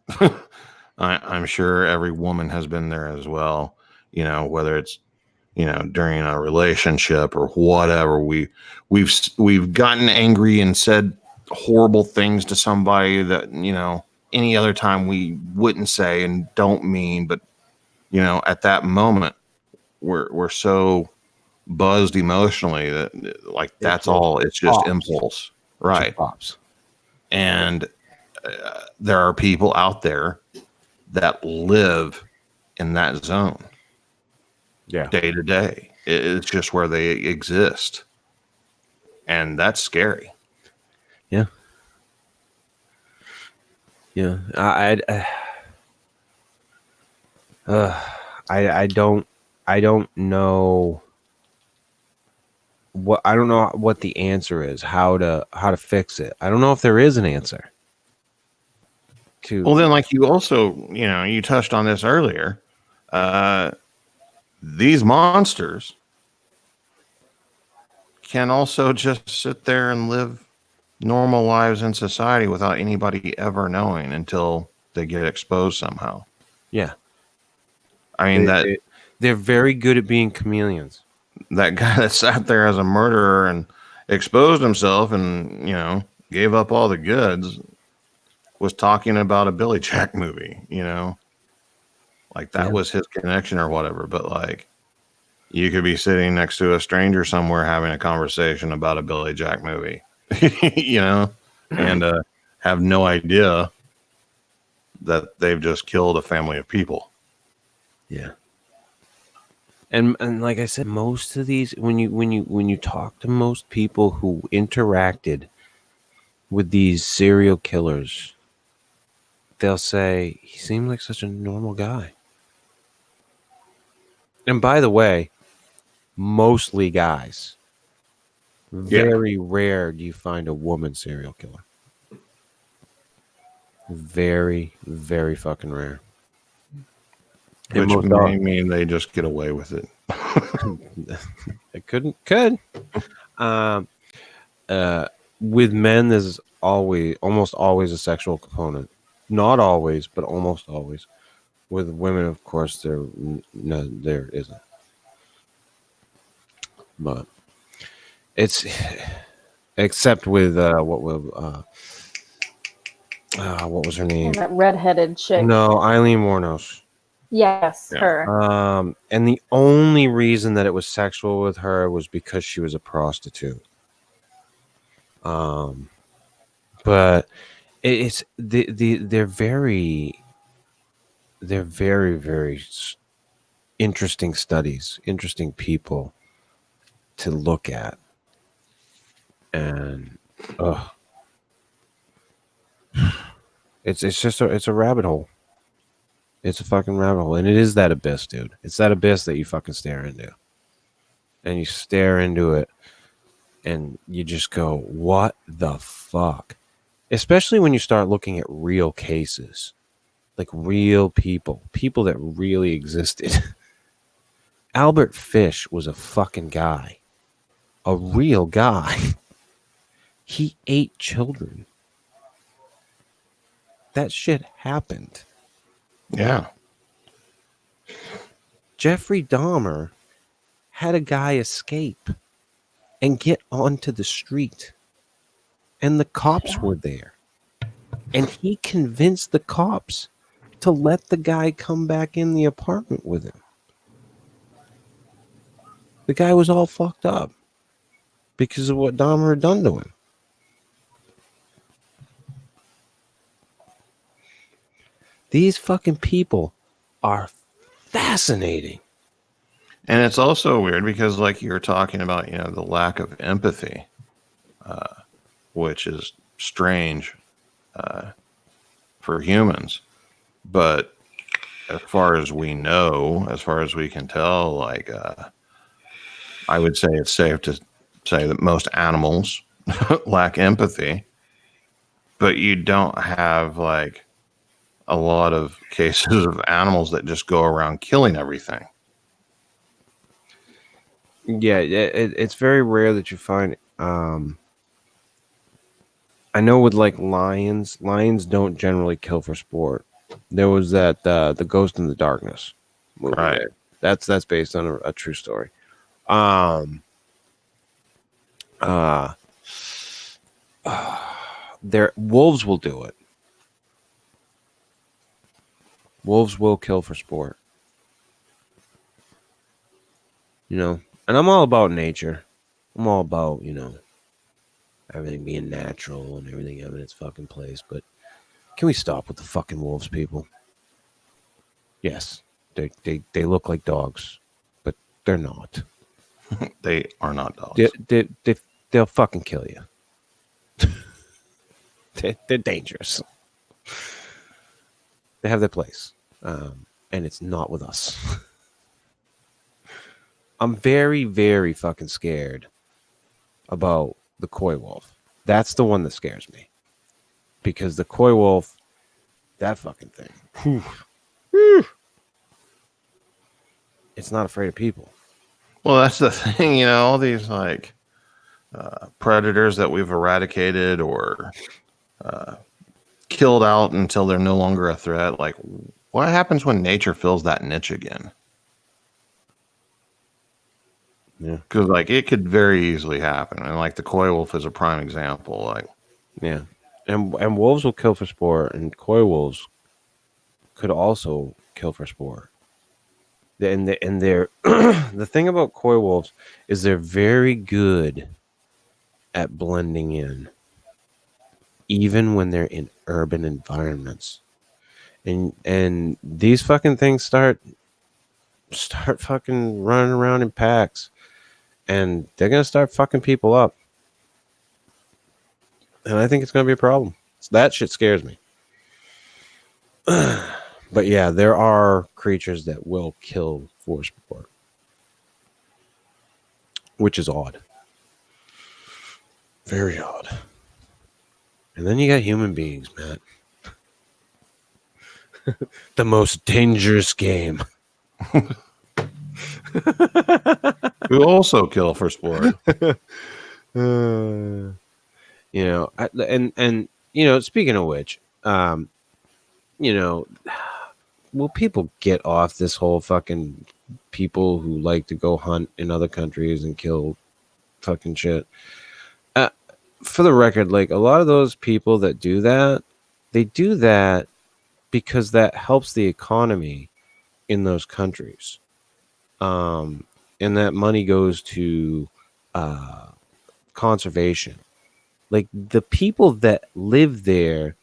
S2: I'm sure every woman has been there as well. You know, whether it's, you know, during a relationship or whatever, we've gotten angry and said horrible things to somebody that, you know, any other time we wouldn't say and don't mean, but you know, at that moment we're so buzzed emotionally that like that's all. It's just impulse, right? And there are people out there that live in that zone, day to day. It's just where they exist, and that's scary.
S1: Yeah. Yeah. I don't know what the answer is, how to fix it. I don't know if there is an answer.
S2: Well, then, like you also, you know, you touched on this earlier. These monsters can also just sit there and live normal lives in society without anybody ever knowing until they get exposed somehow.
S1: Yeah.
S2: I mean,
S1: they're very good at being chameleons.
S2: That guy that sat there as a murderer and exposed himself and, you know, gave up all the goods was talking about a Billy Jack movie, you know, like that was his connection or whatever. But like, you could be sitting next to a stranger somewhere having a conversation about a Billy Jack movie, you know, and have no idea that they've just killed a family of people.
S1: Yeah. And like I said, most of these, when you talk to most people who interacted with these serial killers, they'll say he seemed like such a normal guy. And by the way, mostly guys. Very rare do you find a woman serial killer. Very, very fucking rare.
S2: Which may mean they just get away with it.
S1: It could. With men, there's almost always a sexual component. Not always, but almost always. With women, of course, there isn't. But it's except with what was her name?
S7: That redheaded chick.
S1: No, Eileen Wuornos.
S7: Yes, her.
S1: And the only reason that it was sexual with her was because she was a prostitute. But it's they're very very interesting studies, interesting people to look at, and it's just it's a rabbit hole. It's a fucking rabbit hole, and it is that abyss, dude. It's that abyss that you fucking stare into, and you stare into it, and you just go, "What the fuck?" Especially when you start looking at real cases, like real people that really existed. Albert Fish was a fucking guy, a real guy. He ate children. That shit happened.
S2: Yeah.
S1: Jeffrey Dahmer had a guy escape and get onto the street, and the cops were there, and he convinced the cops to let the guy come back in the apartment with him. The guy was all fucked up because of what Dahmer had done to him. These fucking people are fascinating.
S2: And it's also weird because, like you were talking about, the lack of empathy, which is strange for humans. But as far as we know, as far as we can tell, like, I would say it's safe to say that most animals lack empathy, but you don't have like a lot of cases of animals that just go around killing everything.
S1: Yeah, it's very rare that you find. I know with like lions don't generally kill for sport. There was that the Ghost in the Darkness movie.
S2: Right.
S1: There. That's based on a true story. There wolves will do it. Wolves will kill for sport. And I'm all about nature. I'm all about, everything being natural and everything having its fucking place. But can we stop with the fucking wolves, people? Yes, they look like dogs, but they're not.
S2: They are not dogs.
S1: They'll fucking kill you. They're dangerous. They have their place, and it's not with us. I'm very, very fucking scared about the coy wolf. That's the one that scares me. Because the coy wolf, that fucking thing, it's not afraid of people.
S2: Well, that's the thing, all these like predators that we've eradicated or killed out until they're no longer a threat. Like, what happens when nature fills that niche again?
S1: Yeah.
S2: Because like it could very easily happen, and like the coy wolf is a prime example. Like,
S1: yeah, and wolves will kill for sport, and coy wolves could also kill for sport. And they're the thing about coy wolves is they're very good at blending in, even when they're in urban environments. And these fucking things start fucking running around in packs, and they're gonna start fucking people up. And I think it's gonna be a problem. So that shit scares me. But yeah, there are creatures that will kill for sport, which is odd. Very odd. And then you got human beings, Matt. The most dangerous game.
S2: we also kill for sport.
S1: And speaking of which, will people get off this whole fucking people who like to go hunt in other countries and kill fucking shit? For the record, like a lot of those people that do that, they do that because that helps the economy in those countries. And that money goes to conservation. Like the people that live there,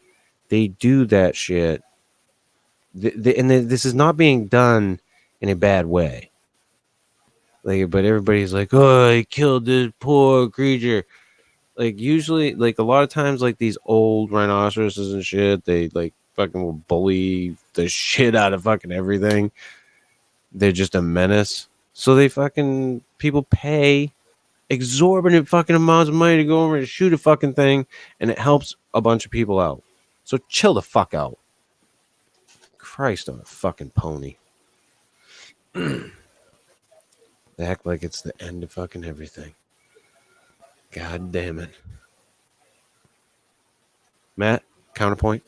S1: they do that shit. This is not being done in a bad way. Like, but everybody's like, "Oh, I killed this poor creature." Like, usually, like a lot of times, like these old rhinoceroses and shit, they like fucking will bully the shit out of fucking everything. They're just a menace. So they fucking people pay exorbitant fucking amounts of money to go over and shoot a fucking thing, and it helps a bunch of people out. So chill the fuck out. Christ on a fucking pony. They act like it's the end of fucking everything. God damn it. Matt, counterpoint?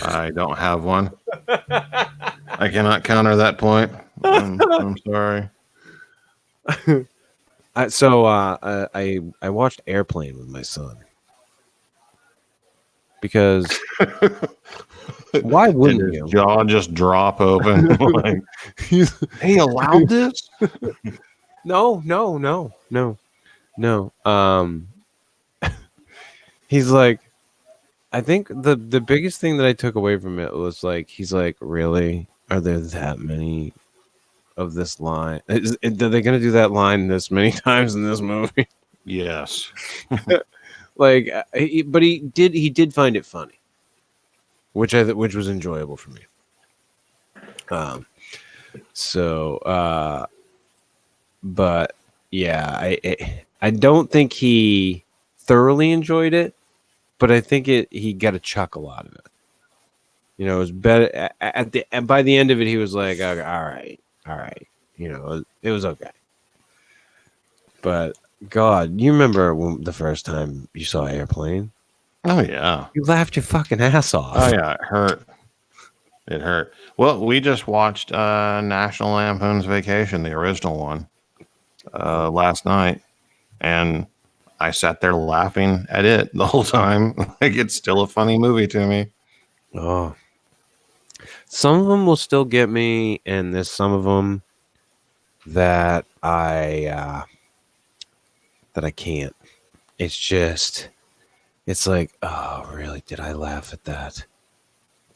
S2: I don't have one. I cannot counter that point. I'm sorry.
S1: I watched Airplane with my son. Because why wouldn't
S2: And
S1: you?
S2: his jaw just drop open. Like, he allowed this?
S1: No. He's like, I think the biggest thing that I took away from it was like, he's like, really? Are there that many of this line? Are they going to do that line this many times in this movie?
S2: Yes.
S1: Like, but he did find it funny, which was enjoyable for me. But yeah, I don't think he thoroughly enjoyed it, but I think he got a chuckle out of it. You know, it was better by the end of it. He was like, "Okay, all right. You know, it was okay." But God, you remember the first time you saw Airplane?
S2: Oh, yeah.
S1: You laughed your fucking ass off.
S2: Oh, yeah. It hurt. It hurt. Well, we just watched National Lampoon's Vacation, the original one, last night. And I sat there laughing at it the whole time. Like, it's still a funny movie to me.
S1: Oh, some of them will still get me, and there's some of them that I can't. It's like, oh, really? Did I laugh at that?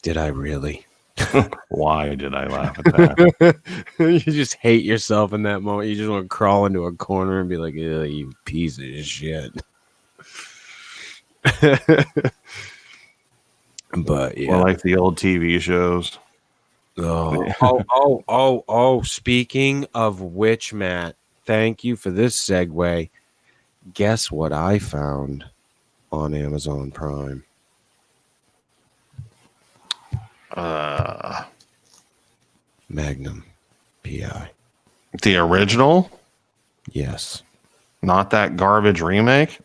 S1: Did I really?
S2: Why did I laugh at that?
S1: You just hate yourself in that moment. You just want to crawl into a corner and be like, "Ugh, you piece of shit." But yeah,
S2: Well, like the old TV shows.
S1: Oh. Speaking of which, Matt, thank you for this segue. Guess what I found on Amazon Prime? Magnum PI.
S2: The original?
S1: Yes.
S2: Not that garbage remake?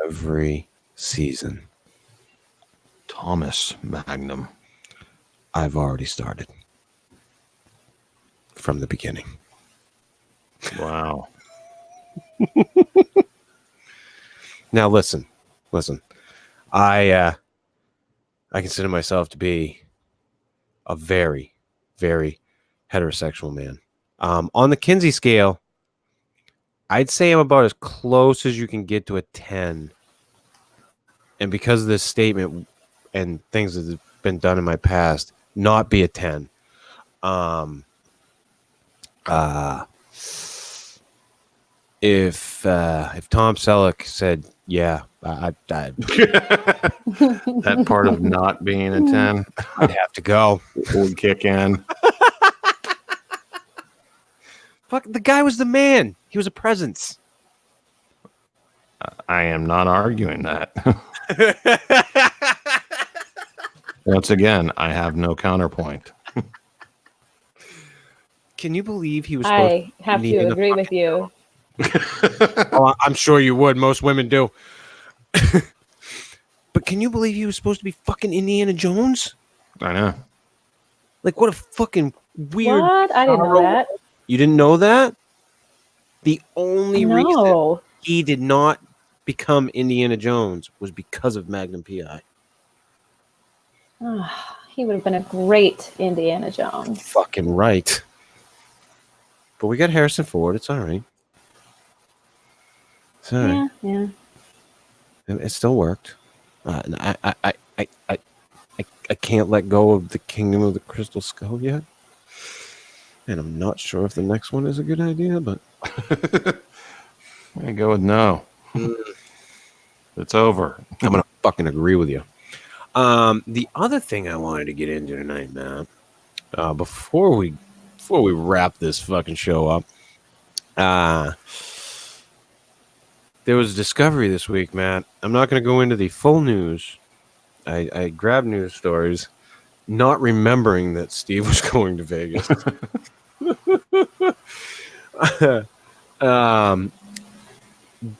S1: Every season.
S2: Thomas Magnum.
S1: I've already started. From the beginning.
S2: Wow.
S1: Now listen. I consider myself to be a very, very heterosexual man. On the Kinsey scale, I'd say I'm about as close as you can get to a 10. And because of this statement and things that have been done in my past, not be a 10. If Tom Selleck said, yeah, I'd
S2: That part of not being a 10
S1: have to go.
S2: would kick in.
S1: Fuck, the guy was the man. He was a presence.
S2: I am not arguing that. Once again, I have no counterpoint.
S1: Can you believe he was supposed
S7: I have to agree with you.
S1: Oh, I'm sure you would. Most women do. But can you believe he was supposed to be fucking Indiana Jones?
S2: I know.
S1: Like, what a fucking weird...
S7: What? I didn't know that.
S1: You didn't know that? The only reason
S7: No.
S1: he did not become Indiana Jones was because of Magnum PI.
S7: He would have been a great Indiana Jones.
S1: Fucking right. But we got Harrison Ford. It's all right. It's all right.
S7: Yeah.
S1: It still worked. And I can't let go of the Kingdom of the Crystal Skull yet. And I'm not sure if the next one is a good idea, but
S2: I'm gonna go with no. It's over.
S1: I'm gonna fucking agree with you. The other thing I wanted to get into tonight, man, before we wrap this fucking show up, there was a discovery this week, Matt. I'm not going to go into the full news. I grabbed news stories, not remembering that Steve was going to Vegas.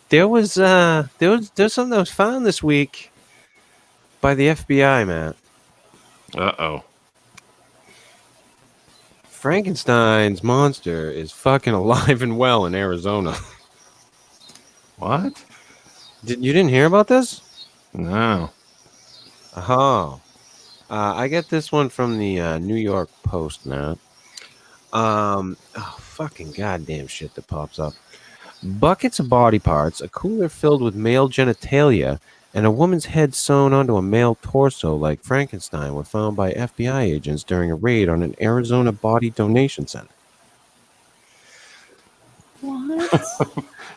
S1: There's something that was found this week by the FBI, Matt.
S2: Uh-oh.
S1: Frankenstein's monster is fucking alive and well in Arizona.
S2: What?
S1: You didn't hear about this?
S2: No.
S1: Oh. I get this one from the New York Post, Matt. Fucking goddamn shit that pops up. Buckets of body parts, a cooler filled with male genitalia, and a woman's head sewn onto a male torso like Frankenstein were found by FBI agents during a raid on an Arizona body donation center.
S7: What?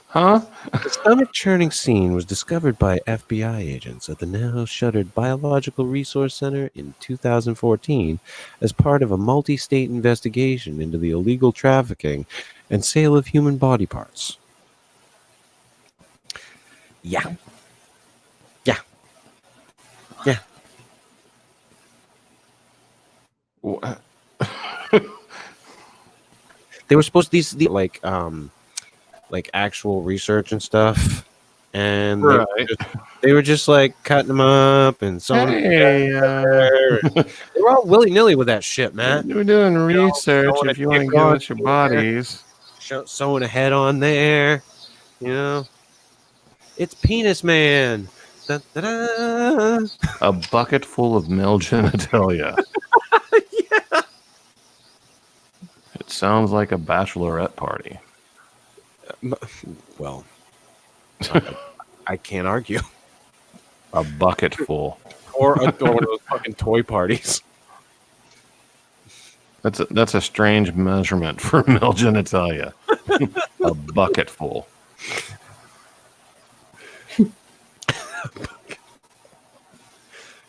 S2: Huh?
S1: The stomach-churning scene was discovered by FBI agents at the now-shuttered Biological Resource Center in 2014 as part of a multi-state investigation into the illegal trafficking and sale of human body parts. Yeah.
S2: What?
S1: They were supposed to be like actual research and stuff, and they were just like cutting them up and sewing them together. They were all willy-nilly with that shit, man.
S2: We're doing research.
S1: throwing
S2: If
S1: a
S2: you want to
S1: dick
S2: give
S1: on
S2: us your
S1: here.
S2: bodies.
S1: Sewing a head on there, you know. It's Penis Man. Da, da, da.
S2: A bucket full of male genitalia.
S1: Yeah.
S2: It sounds like a bachelorette party.
S1: Well, I can't argue.
S2: A bucket full.
S1: Or one of those fucking toy parties.
S2: That's a strange measurement for male genitalia. A bucket full.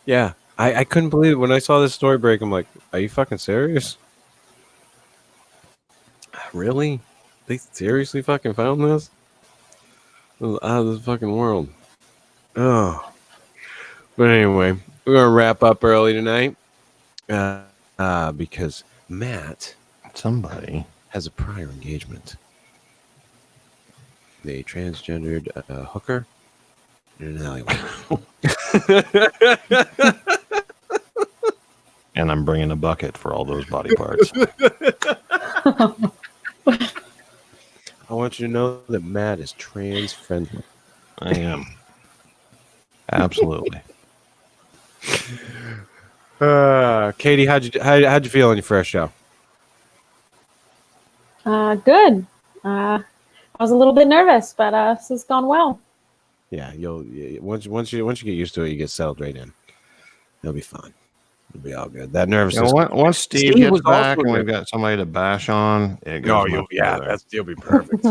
S1: Yeah, I couldn't believe it. When I saw this story break, I'm like, are you fucking serious? Really? They seriously fucking found this? It was out of this fucking world. Oh. But anyway, we're going to wrap up early tonight because Matt
S2: Somebody
S1: has a prior engagement. They transgendered hooker in an alleyway.
S2: and I'm bringing a bucket for all those body parts.
S1: I want you to know that Matt is trans friendly.
S2: I am. Absolutely.
S1: Katie, how'd you feel on your first show?
S7: Good. I was a little bit nervous, but this has gone well.
S1: Yeah, once you get used to it, you get settled right in. It'll be fine. It'll be all good. That nervousness.
S2: Once Steve
S1: Steve
S2: gets
S1: was
S2: back
S1: also
S2: and we've
S1: good.
S2: got somebody to bash on, it goes much better.
S1: You'll be perfect.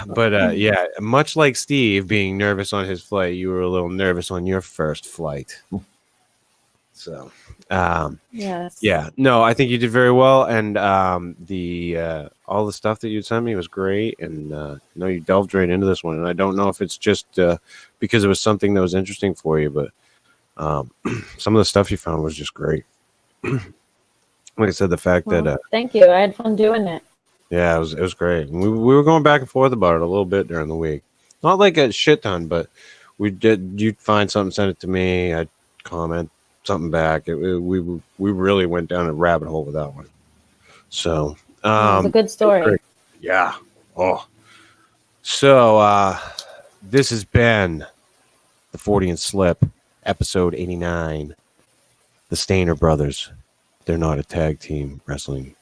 S1: But yeah, much like Steve being nervous on his flight, you were a little nervous on your first flight. So,
S7: Yes.
S1: yeah, no, I think you did very well, and the all the stuff that you sent me was great, and no, you delved right into this one, and I don't know if it's just because it was something that was interesting for you, but some of the stuff you found was just great. Like I said, the fact
S7: Well,
S1: that
S7: thank you. I had fun doing it.
S1: yeah, it was great. We were going back and forth about it a little bit during the week, not like a shit ton, but we did. You'd find something, send it to me, I'd comment something back. We really went down a rabbit hole with that one. So
S7: It was a good story.
S1: great. Yeah. Oh. So this has been the Fortean Slip, episode 89. The Stayner Brothers. They're not a tag team wrestling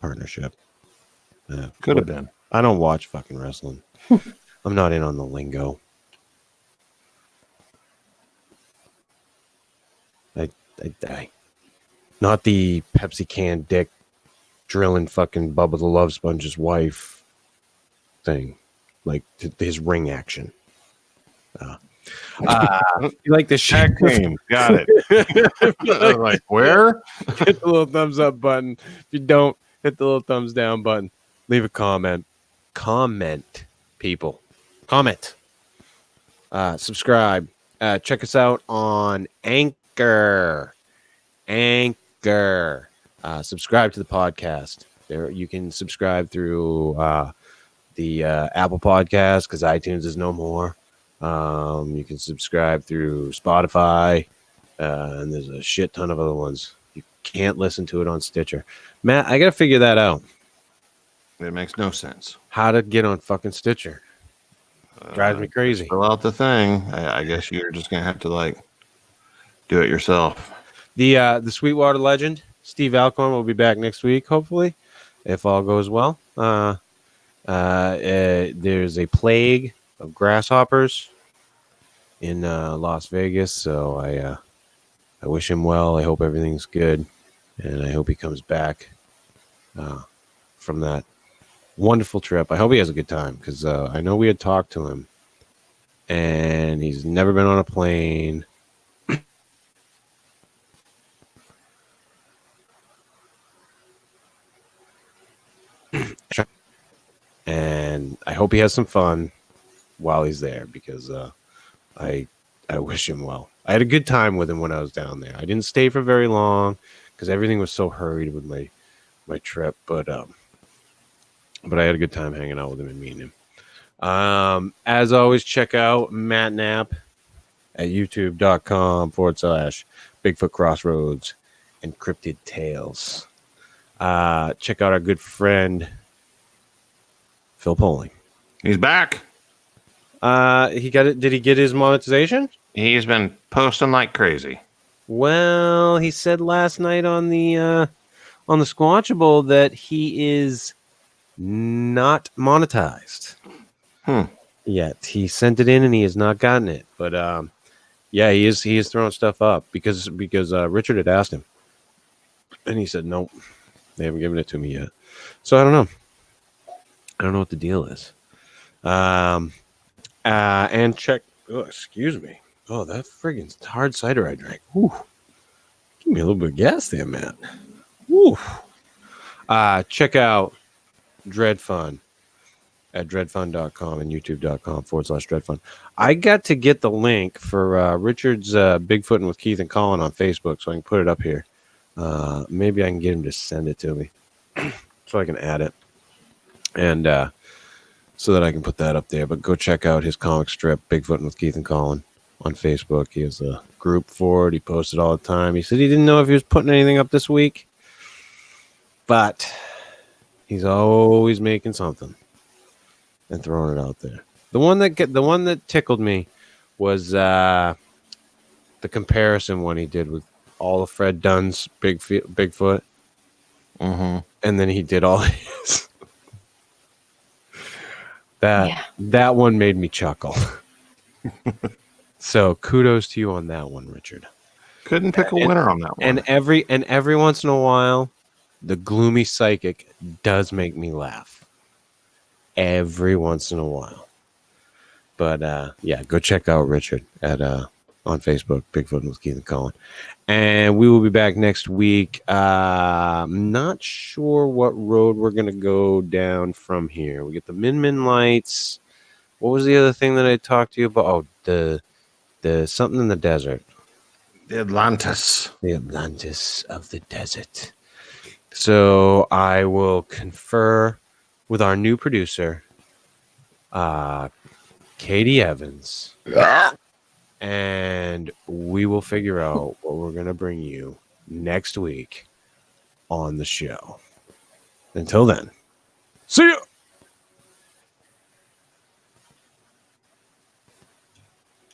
S1: partnership.
S2: Could have been.
S1: I don't watch fucking wrestling. I'm not in on the lingo. I not the Pepsi can dick drilling fucking Bubba the Love Sponge's wife thing, like his ring action. You like the
S2: Tag team. Got it. I was like, where?
S1: Hit the little thumbs up button. If you don't, hit the little thumbs down button. Leave a comment. Comment, people. Comment. Subscribe. Check us out on Anchor. Subscribe to the podcast. There, you can subscribe through the Apple Podcast because iTunes is no more. You can subscribe through Spotify, and there's a shit ton of other ones. You can't listen to it on Stitcher. Matt, I gotta figure that out.
S2: It makes no sense.
S1: How to get on fucking Stitcher? Drives me crazy.
S2: Fill out the thing. I guess you're just gonna have to like do it yourself.
S1: The Sweetwater legend, Steve Alcorn, will be back next week, hopefully, if all goes well. There's a plague of grasshoppers in Las Vegas, so I wish him well. I hope everything's good, and I hope he comes back from that wonderful trip. I hope he has a good time because I know we had talked to him, and he's never been on a plane. And I hope he has some fun while he's there because I wish him well. I had a good time with him when I was down there. I didn't stay for very long because everything was so hurried with my trip, but I had a good time hanging out with him and meeting him. As always, check out Matt Knapp at youtube.com/Bigfoot Crossroads and Cryptid Tales. Check out our good friend Phil Poling.
S2: He's back.
S1: He got it. Did he get his monetization?
S2: He's been posting like crazy.
S1: Well, he said last night on the Squatchable that he is not monetized yet. He sent it in and he has not gotten it. But yeah, he is throwing stuff up because Richard had asked him, and he said nope, they haven't given it to me yet. So I don't know. I don't know what the deal is. And check. Oh, excuse me. Oh, that friggin' hard cider I drank. Whew. Give me a little bit of gas there, man. Whew. Check out Dred Funn at dredfunn.com and youtube.com/Dred Funn. I got to get the link for Richard's Bigfooting with Keith and Colin on Facebook, so I can put it up here. Maybe I can get him to send it to me so I can add it. And so that I can put that up there. But go check out his comic strip, Bigfooting with Keith and Colin, on Facebook. He has a group for it. He posted all the time. He said he didn't know if he was putting anything up this week, but he's always making something and throwing it out there. The one that tickled me was the comparison one he did with all of Fred Dunn's Bigfoot, and then he did all his. That one made me chuckle. So kudos to you on that one, Richard.
S2: Couldn't pick a winner on that one.
S1: And every once in a while, the gloomy psychic does make me laugh. Every once in a while. But yeah, go check out Richard at on Facebook, Bigfooting with Keith and Colin. And we will be back next week. I'm not sure what road we're going to go down from here. We get the Min lights. What was the other thing that I talked to you about? Oh, the something in the desert.
S2: The Atlantis.
S1: The Atlantis of the desert. So I will confer with our new producer, Katie Evans. And we will figure out what we're going to bring you next week on the show. Until then, see ya!